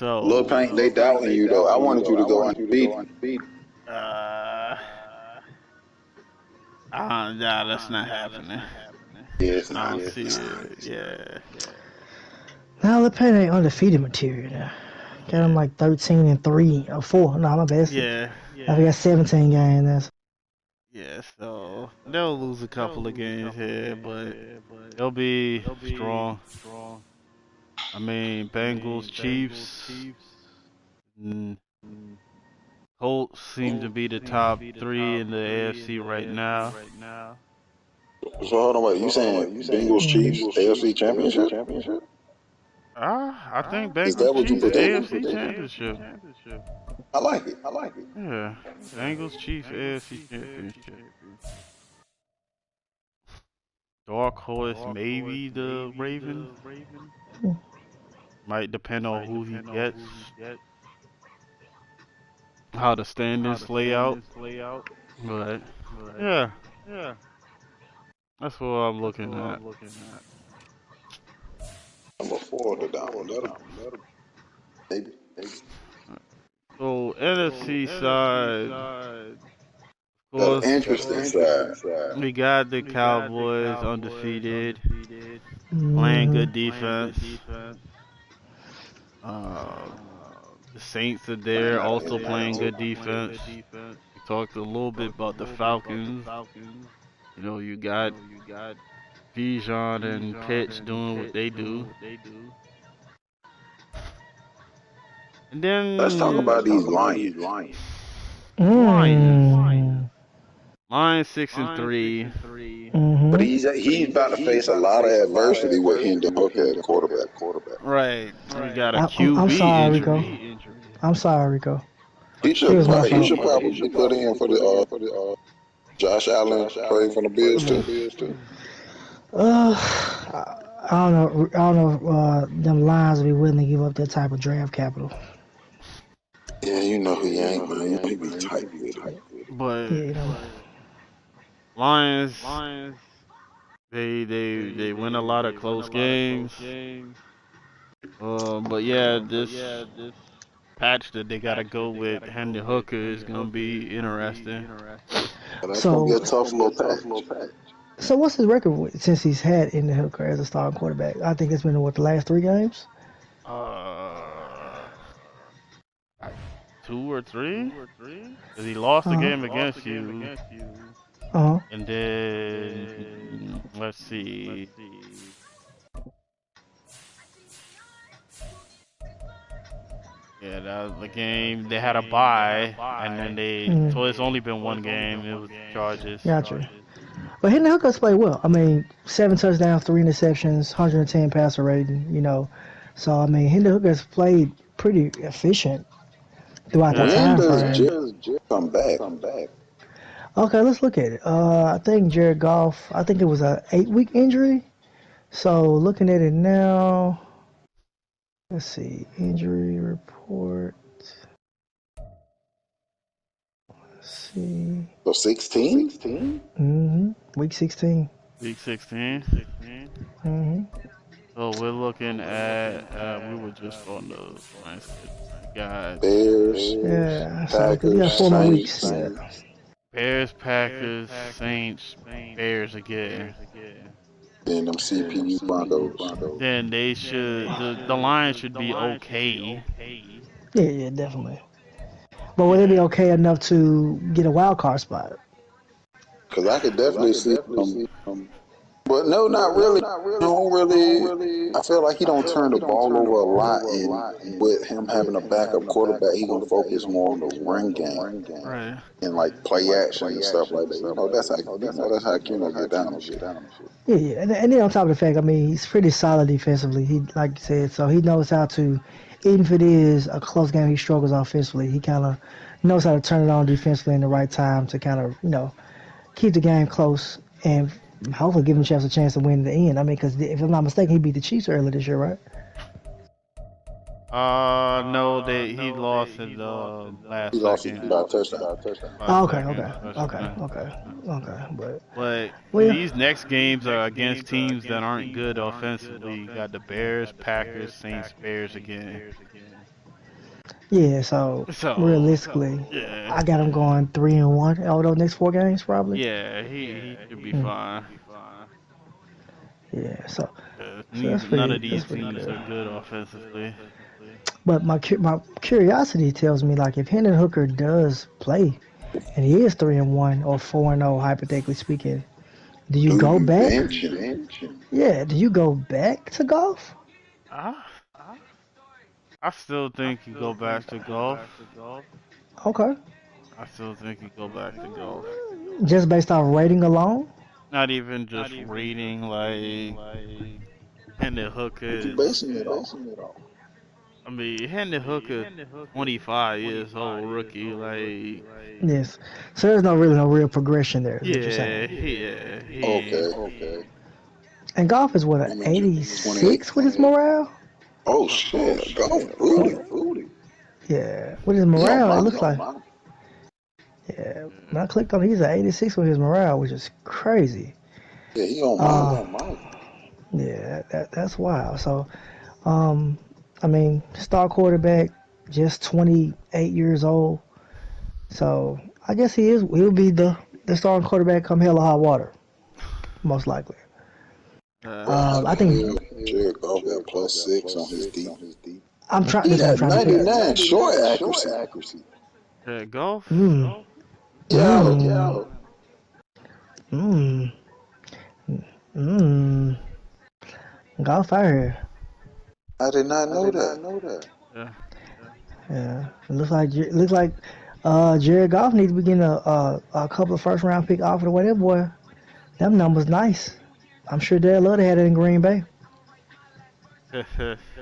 Lil So, Paint, they doubting you though. I wanted you to go undefeated. uh, nah, that's not happening. Yeah, it's I not. don't see it. Yeah. Now the Pen ain't undefeated material now. Got him Yeah. like 13-3 or 4. No, my bad. Yeah. I got 17 games. That's Yeah. So they'll lose a couple of games here, but they'll be strong. I mean, Bengals, Chiefs, mm, Colts seem to be the top three in the AFC right now. So hold on, wait. You saying Bengals Chiefs AFC Championship? I think Is Bengals, that what you Chiefs, predicting? AFC Championship. I like it. Yeah. Bengals, Chiefs, AFC Championship. Dark horse, maybe the Ravens. Might depend on who he gets, how the standings lay out. But yeah, that's what I'm looking at. Number four to down. Maybe. So NFC side, of The course, interesting side. we got the Cowboys undefeated, playing mm-hmm. good defense. Uh, the Saints are there, also playing good defense. We talked a little bit about the Falcons. You know, you got Bijan and Pitch doing what they do. And Let's talk about then these Lions. Lions. Mm. Lions 6-3. But Mm-hmm. he's about to face a lot of adversity with Hendon Hooker at quarterback. Right. We got a I'm QB sorry, Rico. injury. I'm sorry, Rico. He It should was my he fault. should probably be put in for the Josh Allen trade from the Bills too. I don't know. I don't know if them Lions will be willing to give up that type of draft capital. Yeah, you know he ain't, man. You know he be tight with it. But Yeah, you know. Lions, they win a lot of close games. But yeah, this patch that they gotta go with Henry Hooker is gonna be interesting. But that's gonna be So, a tough little patch. so what's his record since he's had in the Hooker as a starting quarterback? I think it's been what the last 3 games. Uh, like 2 or 3. 'Cause he lost the Uh game against you, huh. and then let's see. Yeah, that was the game. They had a bye, and then so it's only been one game. It was Chargers. Gotcha. But Hendon Hooker's played well. I mean, 7 touchdowns, 3 interceptions, 110 passer rating. You know, so I mean, Hendon Hooker's played pretty efficient throughout that When time does frame. Jerry come back? Okay, let's look at it. I think Jared Goff. I think it was a 8-week injury. So looking at it now, let's see, injury report. Let's see. So 16? Week 16. Week 16. Mm-hmm. So we're looking at. We were just on the Lions. We got Bears, Yeah. So we got Packers, 4 more weeks. Saints, Yeah. Bears, Packers, Saints, Bears again. and them CPU Broncos. Then they should the Lions should be okay. Yeah, definitely. But would it be Yeah. okay enough to get a wild card spot? Because I could definitely see but no, not really. Don't really. I feel like he don't turn the ball over a lot, and with him having a backup quarterback, he gonna focus more on the run game Right. and like play action and stuff like that. That's how Keno get down and shit. Yeah. And then on top of the fact, I mean, he's pretty solid defensively. He, like you said, so he knows how to even if it is a close game, he struggles offensively. He kind of knows how to turn it on defensively in the right time to kind of keep the game close and hopefully give him a chance to win in the end. I mean, because if I'm not mistaken, he beat the Chiefs earlier this year, right? No, he lost in the He last lost second. by a touchdown. Last Oh, okay, second okay, okay, touchdown. okay, okay. But Well, yeah, these next games are against teams that aren't good offensively. You got the Bears, Packers, Saints, Bears again. yeah. So So realistically, yeah, I got him going 3-1 over those next 4 games, probably. yeah, he should be Mm, fine. yeah. So 'Cause that's none pretty of these that's pretty teams good. are good offensively. But my curiosity tells me like if Hendon Hooker does play and he is 3-1 or 4-0 hypothetically speaking, do you Do go you back? bench him? Yeah, do you go back to golf? I I still think you go back to golf. Okay, I still think you go back to golf. just based off rating alone. Not even just rating like Hendon Hooker What you is. basing it off? I mean, Hendon Hooker, 25 years old rookie. Like, Yes. So there's no really no real progression there, is what you're yeah, saying. he. Okay. And golf is what I an mean, 28. 86 with his morale. Oh shit, golf booty. Yeah, with his He on morale, it my. looks like. Yeah, when I clicked on, he's at 86 with his morale, which is crazy. Yeah, he on Uh, mine. yeah, that's wild. So, um, I mean, star quarterback, just 28 years old. So I guess he'll be the starting quarterback come hell or high water, most likely. Bro, how I the think hell Jared Goff got +6 on his D? I'm trying. He That's what I'm got trying to figure. 99 short accuracy. Golf? Mm, Yo, mm, mm, mm. Golf fire. I did not know that. Yeah. Yeah, it looks like Jared Goff needs to be getting a couple of first round pick off of the way that boy. Them numbers nice. I'm sure they'd love to have it in Green Bay.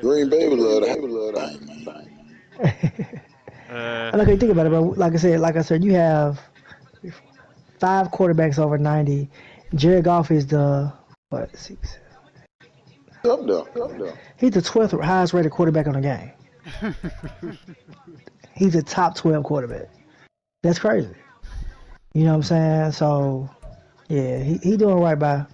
Green Bay would love to have that thing, man. uh, I like you think about it, bro. Like I said, you have 5 quarterbacks over 90. Jared Goff is the what? Six. Up there. He's the 12th highest rated quarterback on the game. He's a top 12 quarterback. That's crazy. You know what I'm saying? So yeah, he doing right by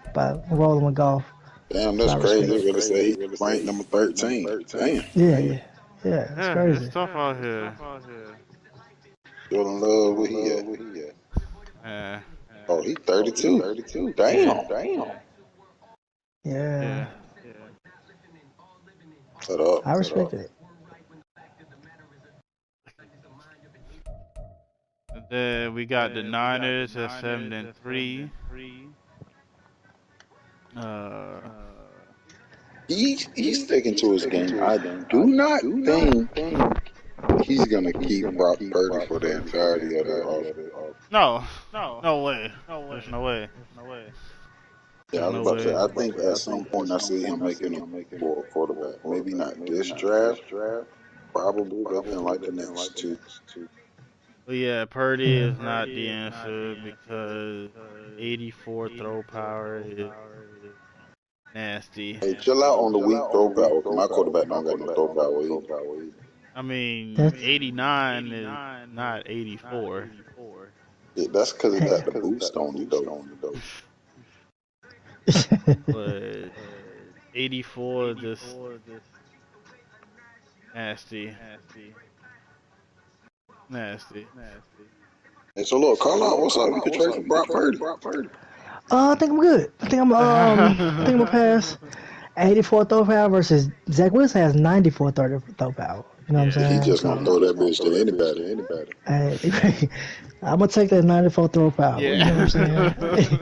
rolling with golf. Damn, So that's I crazy. respect They it. really say he ranked number 13. Damn. Yeah, it's yeah, it's crazy. tough out here. Still in love where he at. Yeah, Oh, he 32. Damn. Yeah, yeah. Shut up. I respected it. And then we got the Niners at 7-3. Uh, He's sticking to his game. I do not think he's gonna keep Brock Purdy for the entirety of the off. no, no way. There's no way. Yeah, I There's was no about to say. way. I think at some point I see him making a for a quarterback. Maybe not this draft, probably within like the next two. But yeah, Purdy Yeah. is not the answer because 84 throw power is nasty. Hey, chill out on the weak throw power. 'Cause my quarterback don't got no throw power either. I mean, That's 89 is not 84. Yeah, that's because he got hey. the boost on it though. But 84 just nasty. Nasty. Hey, so look, call out. What's up? You can trade for Brock Purdy. I think I'm good. I think I'm gonna pass. 84 throw power versus Zach Wilson has 94 throw power. You know what I'm Yeah. He saying? just gonna So throw that bitch to anybody. hey, I'm gonna take that 94 throw power. You know what I'm Yeah.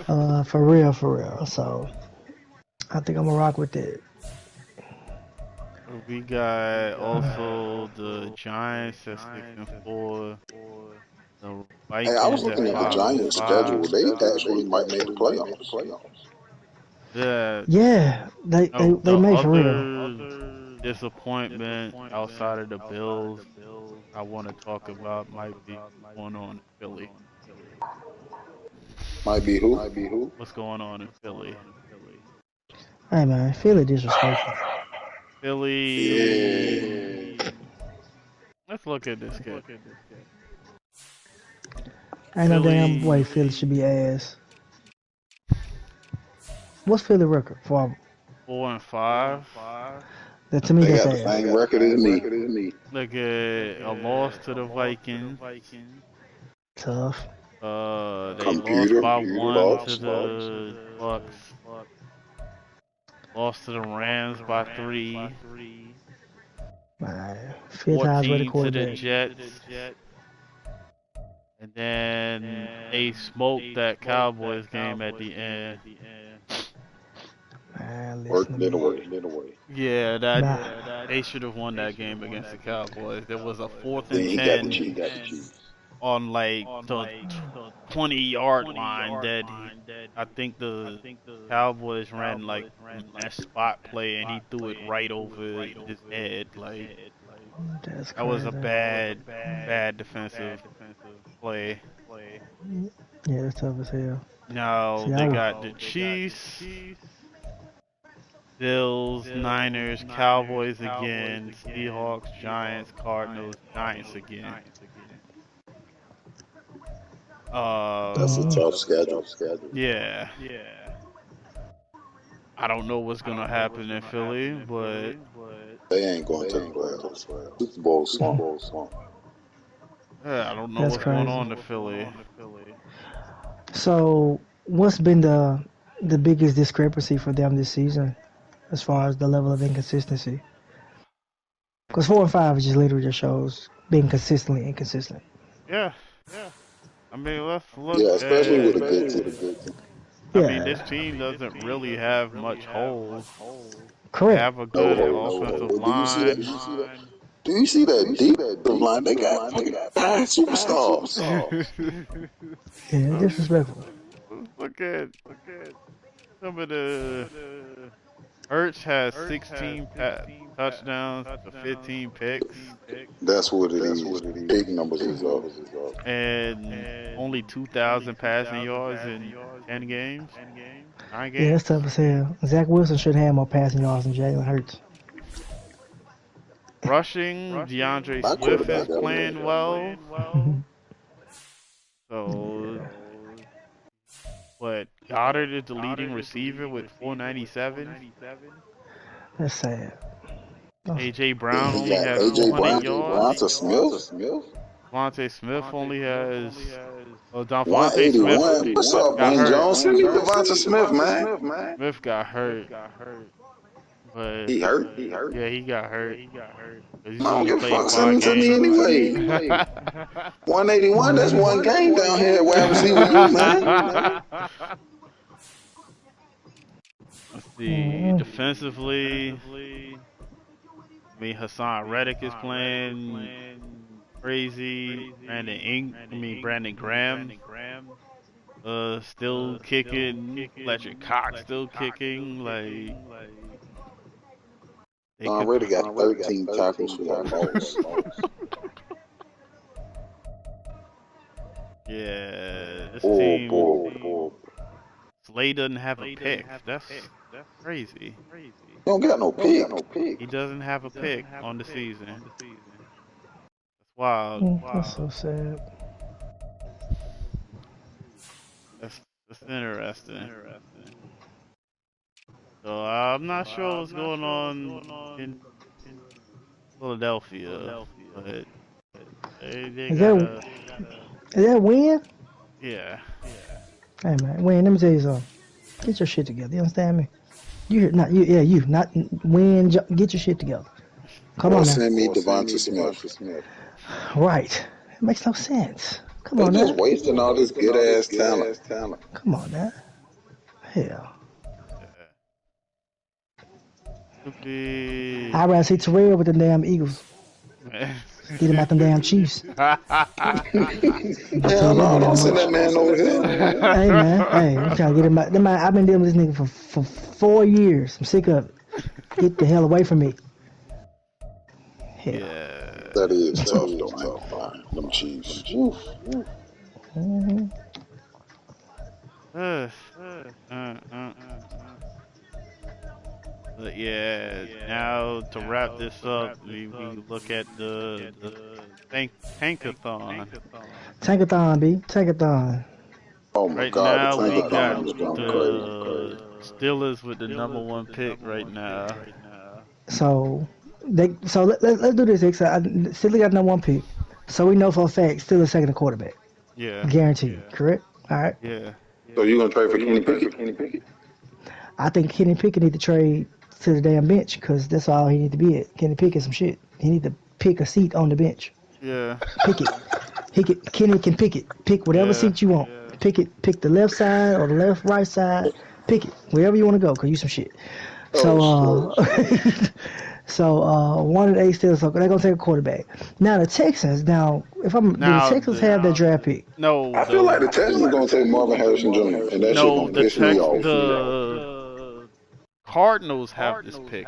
saying? For real, for real. So I think I'm gonna rock with it. We got also the Giants at 6-4. The Hey, I was Vikings at looking at the five and Giants' schedule. five. They actually might make the playoffs. The Yeah, they the may for real. other disappointment outside of the Bills I want to talk about might be going on in Philly. Might be who? What's going on in Philly? Hey man, Philly disrespectful. Philly. Yeah. Let's look at this kid. Ain't no damn way Philly Philly should be ass. What's Philly record for? 4-5. That to me They that's got the ass. same record as me. Look at a loss to the Vikings. Tough. They lost Computer by one to lost. the Bucks. Lost to the Rams by 3. Man, fifth highest rated 14 to the quarterback. Jets. And then they smoked that Cowboys game at the end. Man, listen to Worked it me. away. Yeah, Nah, they should have won that game against the Cowboys. There was a fourth Then and he got the 10 Chiefs. on like the 20-yard line that I think the Cowboys ran like a spot play and he threw it right over his head. Like that's that was a crazy. bad defensive play. Yeah, that's tough as hell. Now See, I they was. got the Chiefs, Bills, Niners, Cowboys again, Seahawks, Giants, Cardinals, Giants again. That's a Mhm. tough schedule. Yeah. I don't know what's gonna happen in Philly, but They ain't going to the playoffs. Super Bowl slump. yeah, I don't know That's what's going crazy. on in Philly. So, what's been the biggest discrepancy for them this season as far as the level of inconsistency? Because 4 and 5 just literally just shows being consistently inconsistent. Yeah, I mean, let's look Yeah, especially with at. a good team. I mean, this Yeah, team doesn't really have much holes. They correct. have a No good holes. offensive Do you see that? line. Do you see that defensive line? They got fucking 5 superstars. Yeah, let's, disrespectful. let's look at some of the. Ertz has 16 touchdowns to 15 picks That's what it is. Big numbers is up. and only 2,000 passing yards in 10 games, 9 Yeah, that's games. tough as hell. Zach Wilson should have more passing yards than Jalen Hurts. Rushing, DeAndre My Swift quarterback is got more. playing well. So, but Goddard is the leading receiver with 497. That's sad. Oh, AJ Then Brown he only got has AJ 400 Brown, yards. Devonta Smith, Devontae Smith only has. Well, Devontae Smith 181. What's up, got Ben hurt. Jones? Send me Devonta Smith, man. Smith got hurt, but He hurt. yeah, he got hurt. 'Cause I he's don't only give a played fuck. Send five him to me games. anyway. 181. That's mm, one game down here at wide receiver you, man. Let's see. mm, Defensively, I mean Hassan Reddick is playing crazy. Brandon Graham, still kicking. Fletcher Cox still kicking. Like they could. Already got 13 tackles for a loss. Yeah, this Oh team. boy. Slay doesn't have a pick. That's crazy. He don't got no pick. He doesn't have a pick on the season. That's wild. that's so sad. That's interesting. So I'm not sure what's going on in Philadelphia, but they Is that gotta, is that win? yeah. Hey man, Win. Let me tell you something. Get your shit together. You understand me? You hear not you? Yeah, you not Win. Get your shit together. Come Or on now. send me Devonta Smith. Right. It makes no sense. Come They on just now. wasting all this good ass talent. Come on now. Hell. Yeah. Could be. I'd rather see Terrell with the damn Eagles. Get him out them damn Chiefs. I'll tell Hell you that no, don't damn send much. that man over here. Hey man, hey, I'm trying to get him out. I've been dealing with this nigga for 4 years. I'm sick of it. Get the hell away from me. Hell. Yeah. That is tough though. I ain't gonna lie. Them Chiefs. Woof. Hmm. Uh, uh, uh. But yeah, now to wrap this up, we look at the tankathon. Tankathon, B. Tankathon. Oh my Right God, the now we got tankathon is going crazy. the Steelers with the number one pick right now. So let's do this. Still got number one pick. So we know for a fact still a second quarterback. Yeah, Guaranteed. Correct? All right. yeah, So you gonna trade for Kenny Pickett? I think Kenny Pickett need to trade to the damn bench because that's all he need to be at. Kenny Pickett some shit. He need to pick a seat on the bench. yeah, Pick it. Kenny can pick it. Pick whatever yeah, seat you want. Pick it. Pick the left side or the left right side. Pick it wherever you want to go because you some shit. Oh So shit. one of the eight Steelers, so they're gonna take a quarterback. Now the Texans. Now if I'm do the Now Texans have that draft pick? no I feel like the Texans are gonna take Marvin Harrison Jr. and that shit no gonna piss me off. the Cardinals have this pick.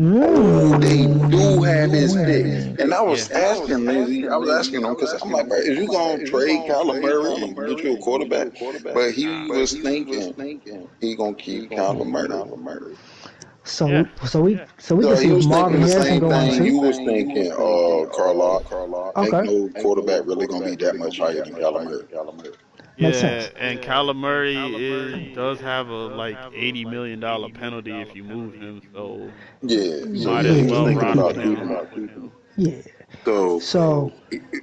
Oh, they do have his pick. Mm. And I Yeah, was asking Lindsay, I was asking him because I'm like, bro, is you gonna trade Kyler Murray and get you a quarterback? But he was thinking he gonna keep Kyler Murray. So yeah, we can So see he if was Marvin thinking the Harrison same going thing you too. was thinking, Carlock. Ain't Okay, no quarterback really gonna be that much higher than Kyler Murray. makes yeah. sense. And Kyler Murray does have a like $80 million penalty if you move him, so Yeah, you so might yeah, as he was well thinking rock about with keeping him. him. Yeah. So, So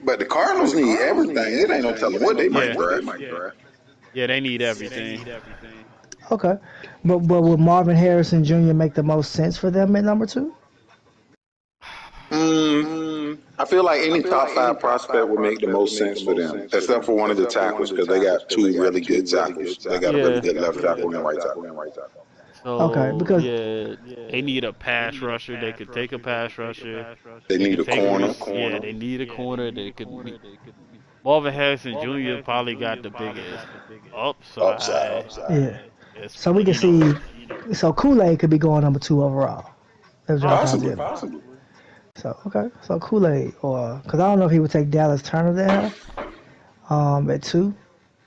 but the Cardinals need everything. It ain't no telling what they might Yeah, draft. yeah. They need everything. okay, but would Marvin Harrison Jr. make the most sense for them at number two? I feel like any top five prospect would make the most sense for them, except for one of the tackles, because they got two really good tackles. They got a really Yeah. good left tackle and right tackle. Okay, So because yeah, they need a pass rusher. They could take a pass rusher. They They need could a take a corner. yeah. They need a corner. They could. Marvin Harrison Jr. probably got the biggest Upside. upside. yeah, It's so we can you know see. So Kool Aid could be going number two overall. That's what y'all trying to possibly. tell me. So okay, so Kool Aid or because I don't know if he would take Dallas Turner there. At two.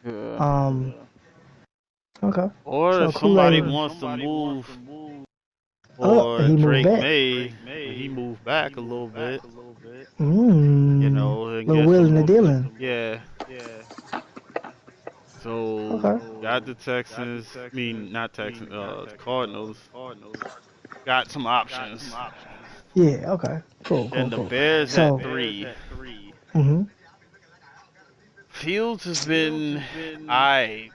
Yeah. Um, okay. Or So if Kool somebody Aid. wants to move Oh, for he moved Drake back. May, he moved back a little bit, Mmm. and Little get some willing and more. dealing. Yeah. So Okay. got the Texans. I mean, not Texans. The Cardinals got some options. Yeah. Okay. Cool. Then Cool. the Cool. Bears at So. 3. Mhm. Fields has been I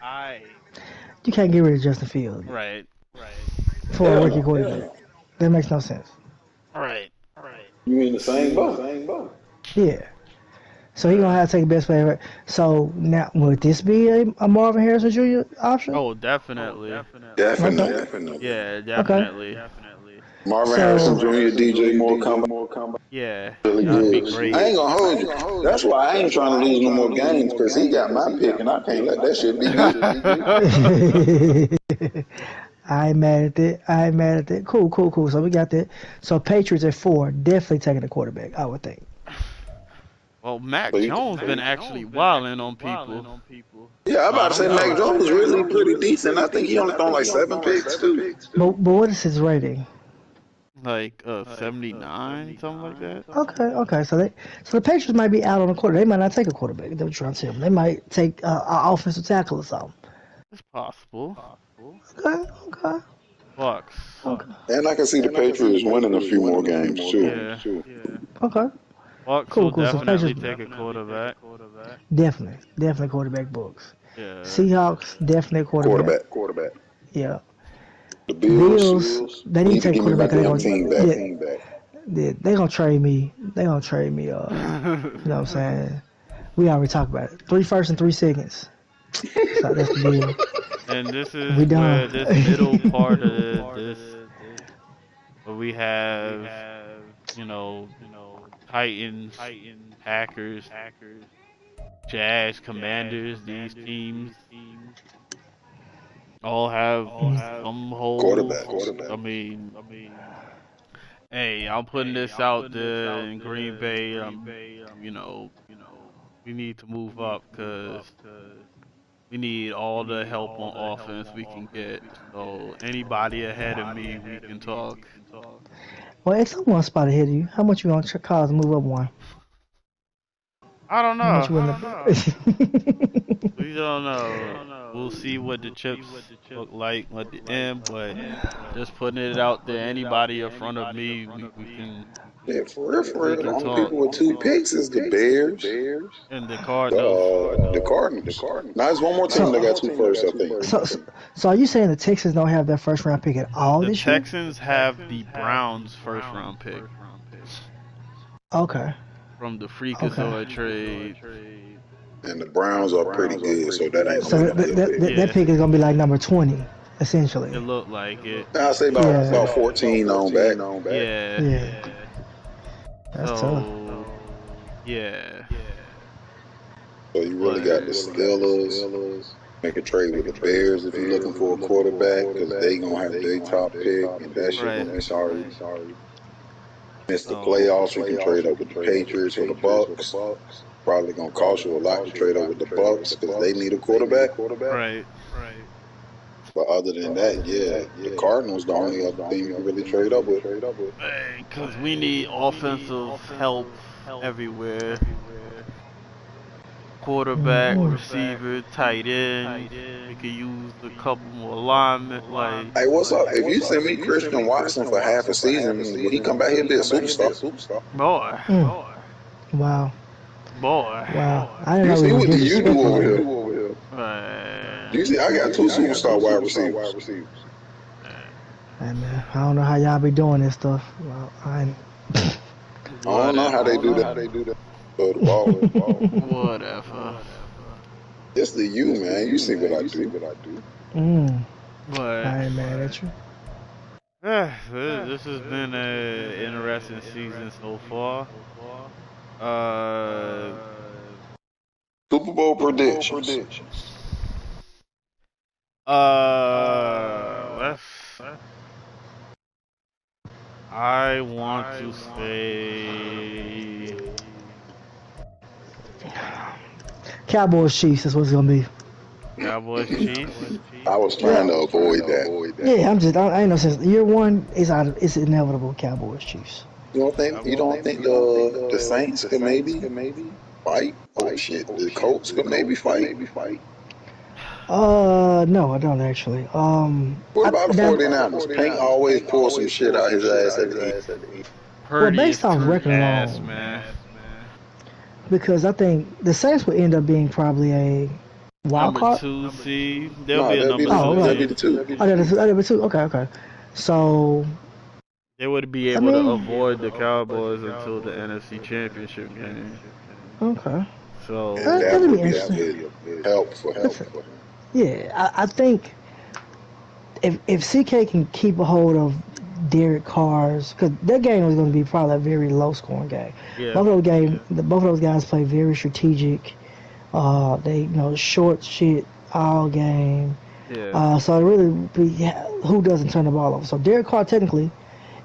You can't get rid of Justin Fields right, for a Hell rookie no. quarterback. That makes no sense. right. You in the same boat? Yeah. So he gonna Uh, have to take the best player. So now, would this be a Marvin Harrison Jr. option? oh, definitely. Okay. Definitely. Yeah, Okay. definitely. Marvin Harrison So Jr., DJ Moore combo Yeah, really that'd be good. I great. ain't gonna hold you. That's why I ain't trying to lose no more games because he got my pick and I can't let that shit be me. I ain't mad at that. I ain't mad at that. Cool, cool, cool. So we got that. So Patriots at four, definitely taking a quarterback, I would think. Well, Mac So you, Jones been actually wilding on people. yeah, I'm So I about to don't say Mac know. Jones was really pretty decent. I think he only thrown like 7 picks too. But what is his rating? Like 79, something like that. Okay, okay. So the Patriots might be out on a quarter. They might not take a quarterback. That's what you're trying to tell me. They might take an offensive tackle or something. It's possible. Okay, okay, Bucks. okay, And I can see the Patriots winning a few more games too. Yeah. okay. Bucks Cool, will cool. So definitely Patriots take a quarterback. definitely quarterback books. Yeah. Seahawks definitely quarterback. Quarterback. Yeah. The Bills Bills they need need to to take a give me my quarterback. Cause damn team back. they gonna trade me. They gonna trade me. You know what I'm saying? We already talked about it. 3 firsts and 3 seconds. So that's the deal. And this We is done. where this middle part of this, where we have, you know, Titans, Packers, Jazz, Commanders. These teams all have some holes. Quarterback. I mean, Hey, I'm putting this out there in Green Bay. You know, we need to move up because we need all the help on offense we can get. So anybody ahead of me, we can talk. Well, X, I'm one spot ahead of you. How much you gonna cause to move up one? I don't How much know. you willing to? We don't know. We'll see what the chips look like at the end, but just putting it out there, anybody in front of me, Yeah, for we real. The can only talk. people with 2 picks is the Bears, And the Cardinals. the Cardinals. Now, there's one more team so, that got two first, I think. so are you saying the Texans don't have their first round pick at all The this year? Texans have the Browns first round pick Okay, from the okay. Freakazoid trade. And the Browns are pretty good, so that ain't So really a good pick. that Yeah, pick is gonna be like number 20, essentially. it looked like it. I'll say about Yeah, 14 on back. Yeah. yeah. That's tough. So yeah, So you really got but the Steelers. Make a trade with the Bears if you're looking for a quarterback because they gonna have their top pick, and that shit right. gonna be sorry. Miss the So playoffs, you can trade up with the Patriots or the Bucks. Probably gonna cost you a lot to trade up with the Bucks because they need a quarterback. right. But other than that, yeah, the Cardinals the only other team you can really trade up with. Because we need offensive help everywhere. Quarterback, Mm-hmm. receiver, tight end. We could use a couple more linemen. Like, Hey, what's up? If you send me Christian Watson for half a season, will he come back here and be a superstar? boy, Wow, boy. wow. I didn't You know we see, was what do you do disrespectful over like here? that. You Man, see, I got two superstar wide receivers. Hey man, I don't know how y'all be doing this stuff. Well, I I don't know how they do that. Throw the ball. whatever. It's the you, man. You see what I do. mm, But I ain't mad at you. this has been an interesting season so far. Uh, Super Bowl predictions. let's. I want to say Cowboys Chiefs is what it's gonna be. Cowboys Chiefs. I was trying Yeah, to avoid that. yeah. I ain't no sense. Year one is out. It's inevitable. Cowboys Chiefs. You don't think the Saints could maybe fight? Oh shit, the Colts could maybe fight. No, I don't actually. What I, about the that, 49ers? Pink always pulls some shit out his ass at the end. well, Purdy based is off too record ass, alone, man. because I think the Saints would end up being probably a wild Number card. two seed. They'll No, be a that'd be number the Oh, two that'd be right. the seed. two. Oh, that is two. Okay, okay. So, They would be I able to mean, avoid the Cowboys until the NFC Championship game. okay. And So that That'll be would be a interesting. good help for That's him. yeah. I think if CK can keep a hold of Derek Carr's, because that game was going to be probably a very low scoring game. yeah, Both of those guys play very strategic. They short shit all game. yeah, So it really be who doesn't turn the ball over. So Derek Carr technically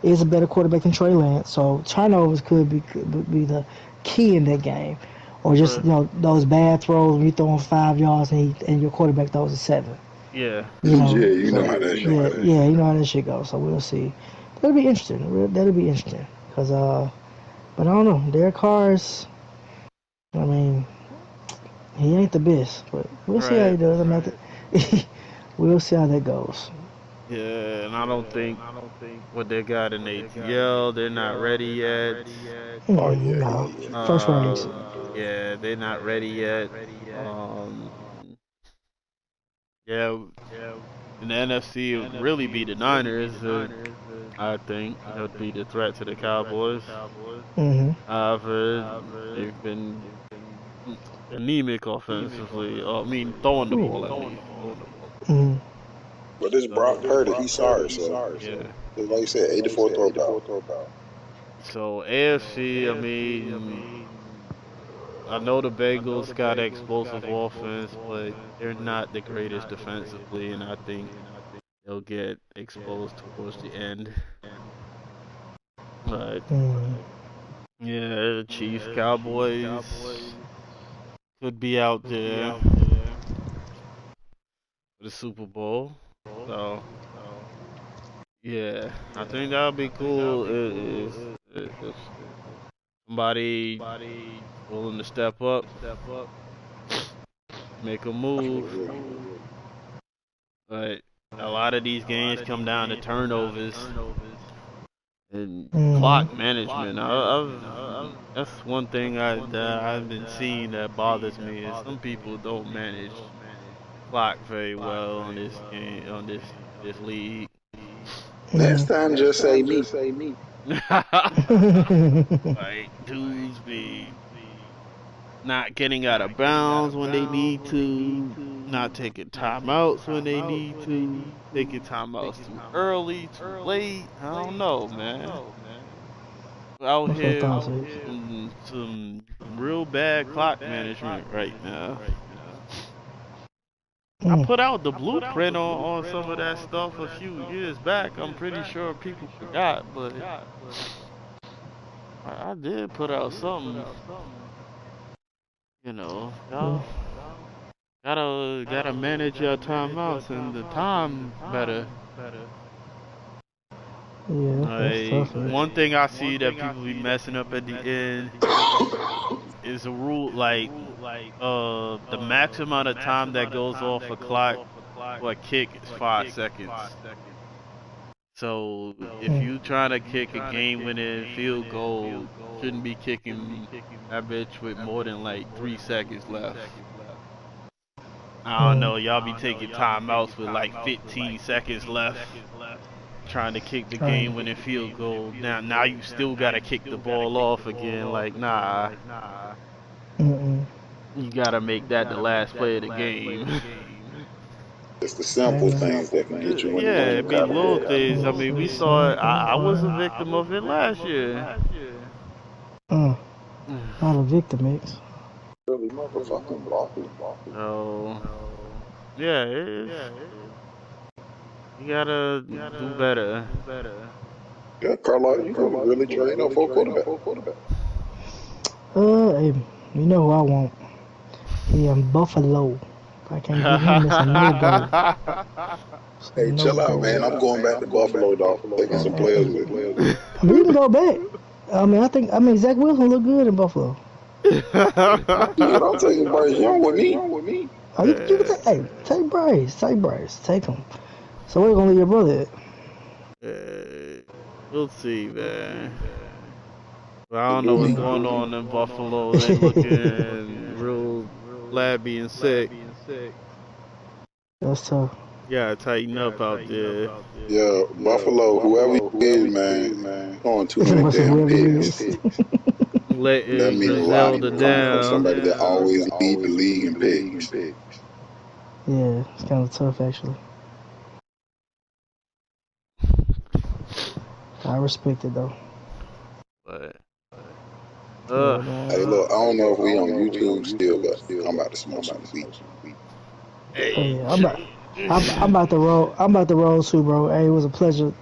is a better quarterback than Trey Lance. So turnovers could be the key in that game, or just true. those bad throws when you throwing 5 yards and your quarterback throws a 7. Yeah, Yeah, you know how that shit Yeah, goes. yeah, you know how that shit goes. So we'll see. That'll be interesting. That'll be interesting. Cause but I don't know. Derek Carr's. I mean, he ain't the best, but we'll see how right. he does. I mean, we'll see how that goes. Yeah, and I don't think what they got in ATL, they're not ready yet. Oh yeah, No, first round exit. Yeah, they're not ready yet. Um, yeah, in the NFC, it would really be the Niners. I think that would be the threat to the Cowboys. Hmm. However, they've been anemic offensively. I mean, throwing the ball at least. Throwing the ball. Hmm. but this Brock So Purdy, he's sorry. So yeah. just like you said, 84 throw power. So AFC, I mean, I know the Bengals got explosive offense, but they're not the greatest defensively, and I think they'll get exposed towards the end. But Mm. yeah, Chiefs, Cowboys could be out there for the Super Bowl. So yeah, I think that would be cool if somebody willing to step up, make a I move. agree. But a lot of these games come down to turnovers and Mm-hmm. clock management. That's one thing that I've been seeing that bothers me is some people don't manage clock very well on this game on this league. Next time, just say me. Like dudes be not getting out of bounds when they need to, not taking timeouts when they need to, taking timeouts too early, too late. I don't know, man. Out What's your here, thoughts, X? some real bad clock management right now. I Mm. put out the blueprint on some of that stuff a few years back. I'm pretty sure people forgot, but I did put out something. Yeah. Y'all gotta manage your timeouts and the time better. Yeah, that's Like tough, X. one thing I see that people be messing up at the end is a rule like the max amount of time that goes off a clock for a kick is 5 seconds. So if Mm. you trying to kick a game winning field goal, you shouldn't be kicking that bitch with more than like 3 seconds left. I don't Mm. know, y'all be taking timeouts with like 15 seconds left, trying to kick the Right. game winning field goal. Now you still gotta kick the ball off again. Like nah, Mm-mm. you gotta make that the last play of the game. It's the Hey, simple man. things that can get you in the Yeah, I game. mean Copperhead. little things. I mean we It's saw it. simple, I was a right? victim of it last year. Not a victim, X. Really motherfucking ball. So yeah, you gotta do better. Yeah, Carlisle, you could really trade up for a quarterback. Hey, you know who I want? He in Buffalo. If I can't get him, it's a no-go. It's a Hey, chill out, no-go. man. I'm going back to Buffalo, dog. Taking some players with me. I mean, you can go back. I mean, Zach Wilson look good in Buffalo. Man, I'm taking Bryce Young with me. Oh, you can take, hey, take Bryce, take him. So where you gonna leave your brother at? We'll see, man. But I The don't know what's bully. going on in Buffalo. They looking real flabby and sick. That's tough. You gotta tighten up out there. Yeah, Buffalo, whoever you is, man, throwing too many What's damn whoever he picks. is? That Letting means a lot Griselda coming from down. somebody that always lead the league in picks. Yeah, it's kind of tough actually. I respect it though. But Yeah, Hey, man. look, I don't know if we on YouTube still, but I'm about to smoke some weed. Oh hey, yeah, I'm about to roll. I'm about to roll too, bro. Hey, it was a pleasure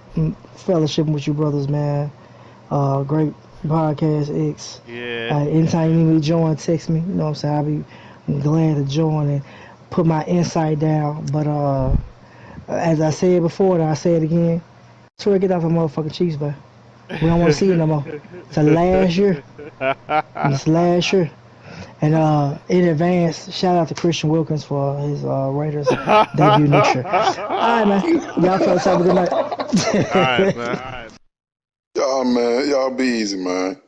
fellowshipping with you brothers, man. Great podcast, X. yeah. Anytime you need me to join, text me. You know what I'm saying? I'm glad to join and put my insight down. But as I said before, and I say it again, Troy, get off the motherfucking Chiefs, man. We don't want to see you no more. It's the last year. It's last year. And in advance, shout out to Christian Wilkins for his Raiders debut next year. All right, man. Y'all fellas have a good night. All right, man. Y'all, man, y'all be easy, man.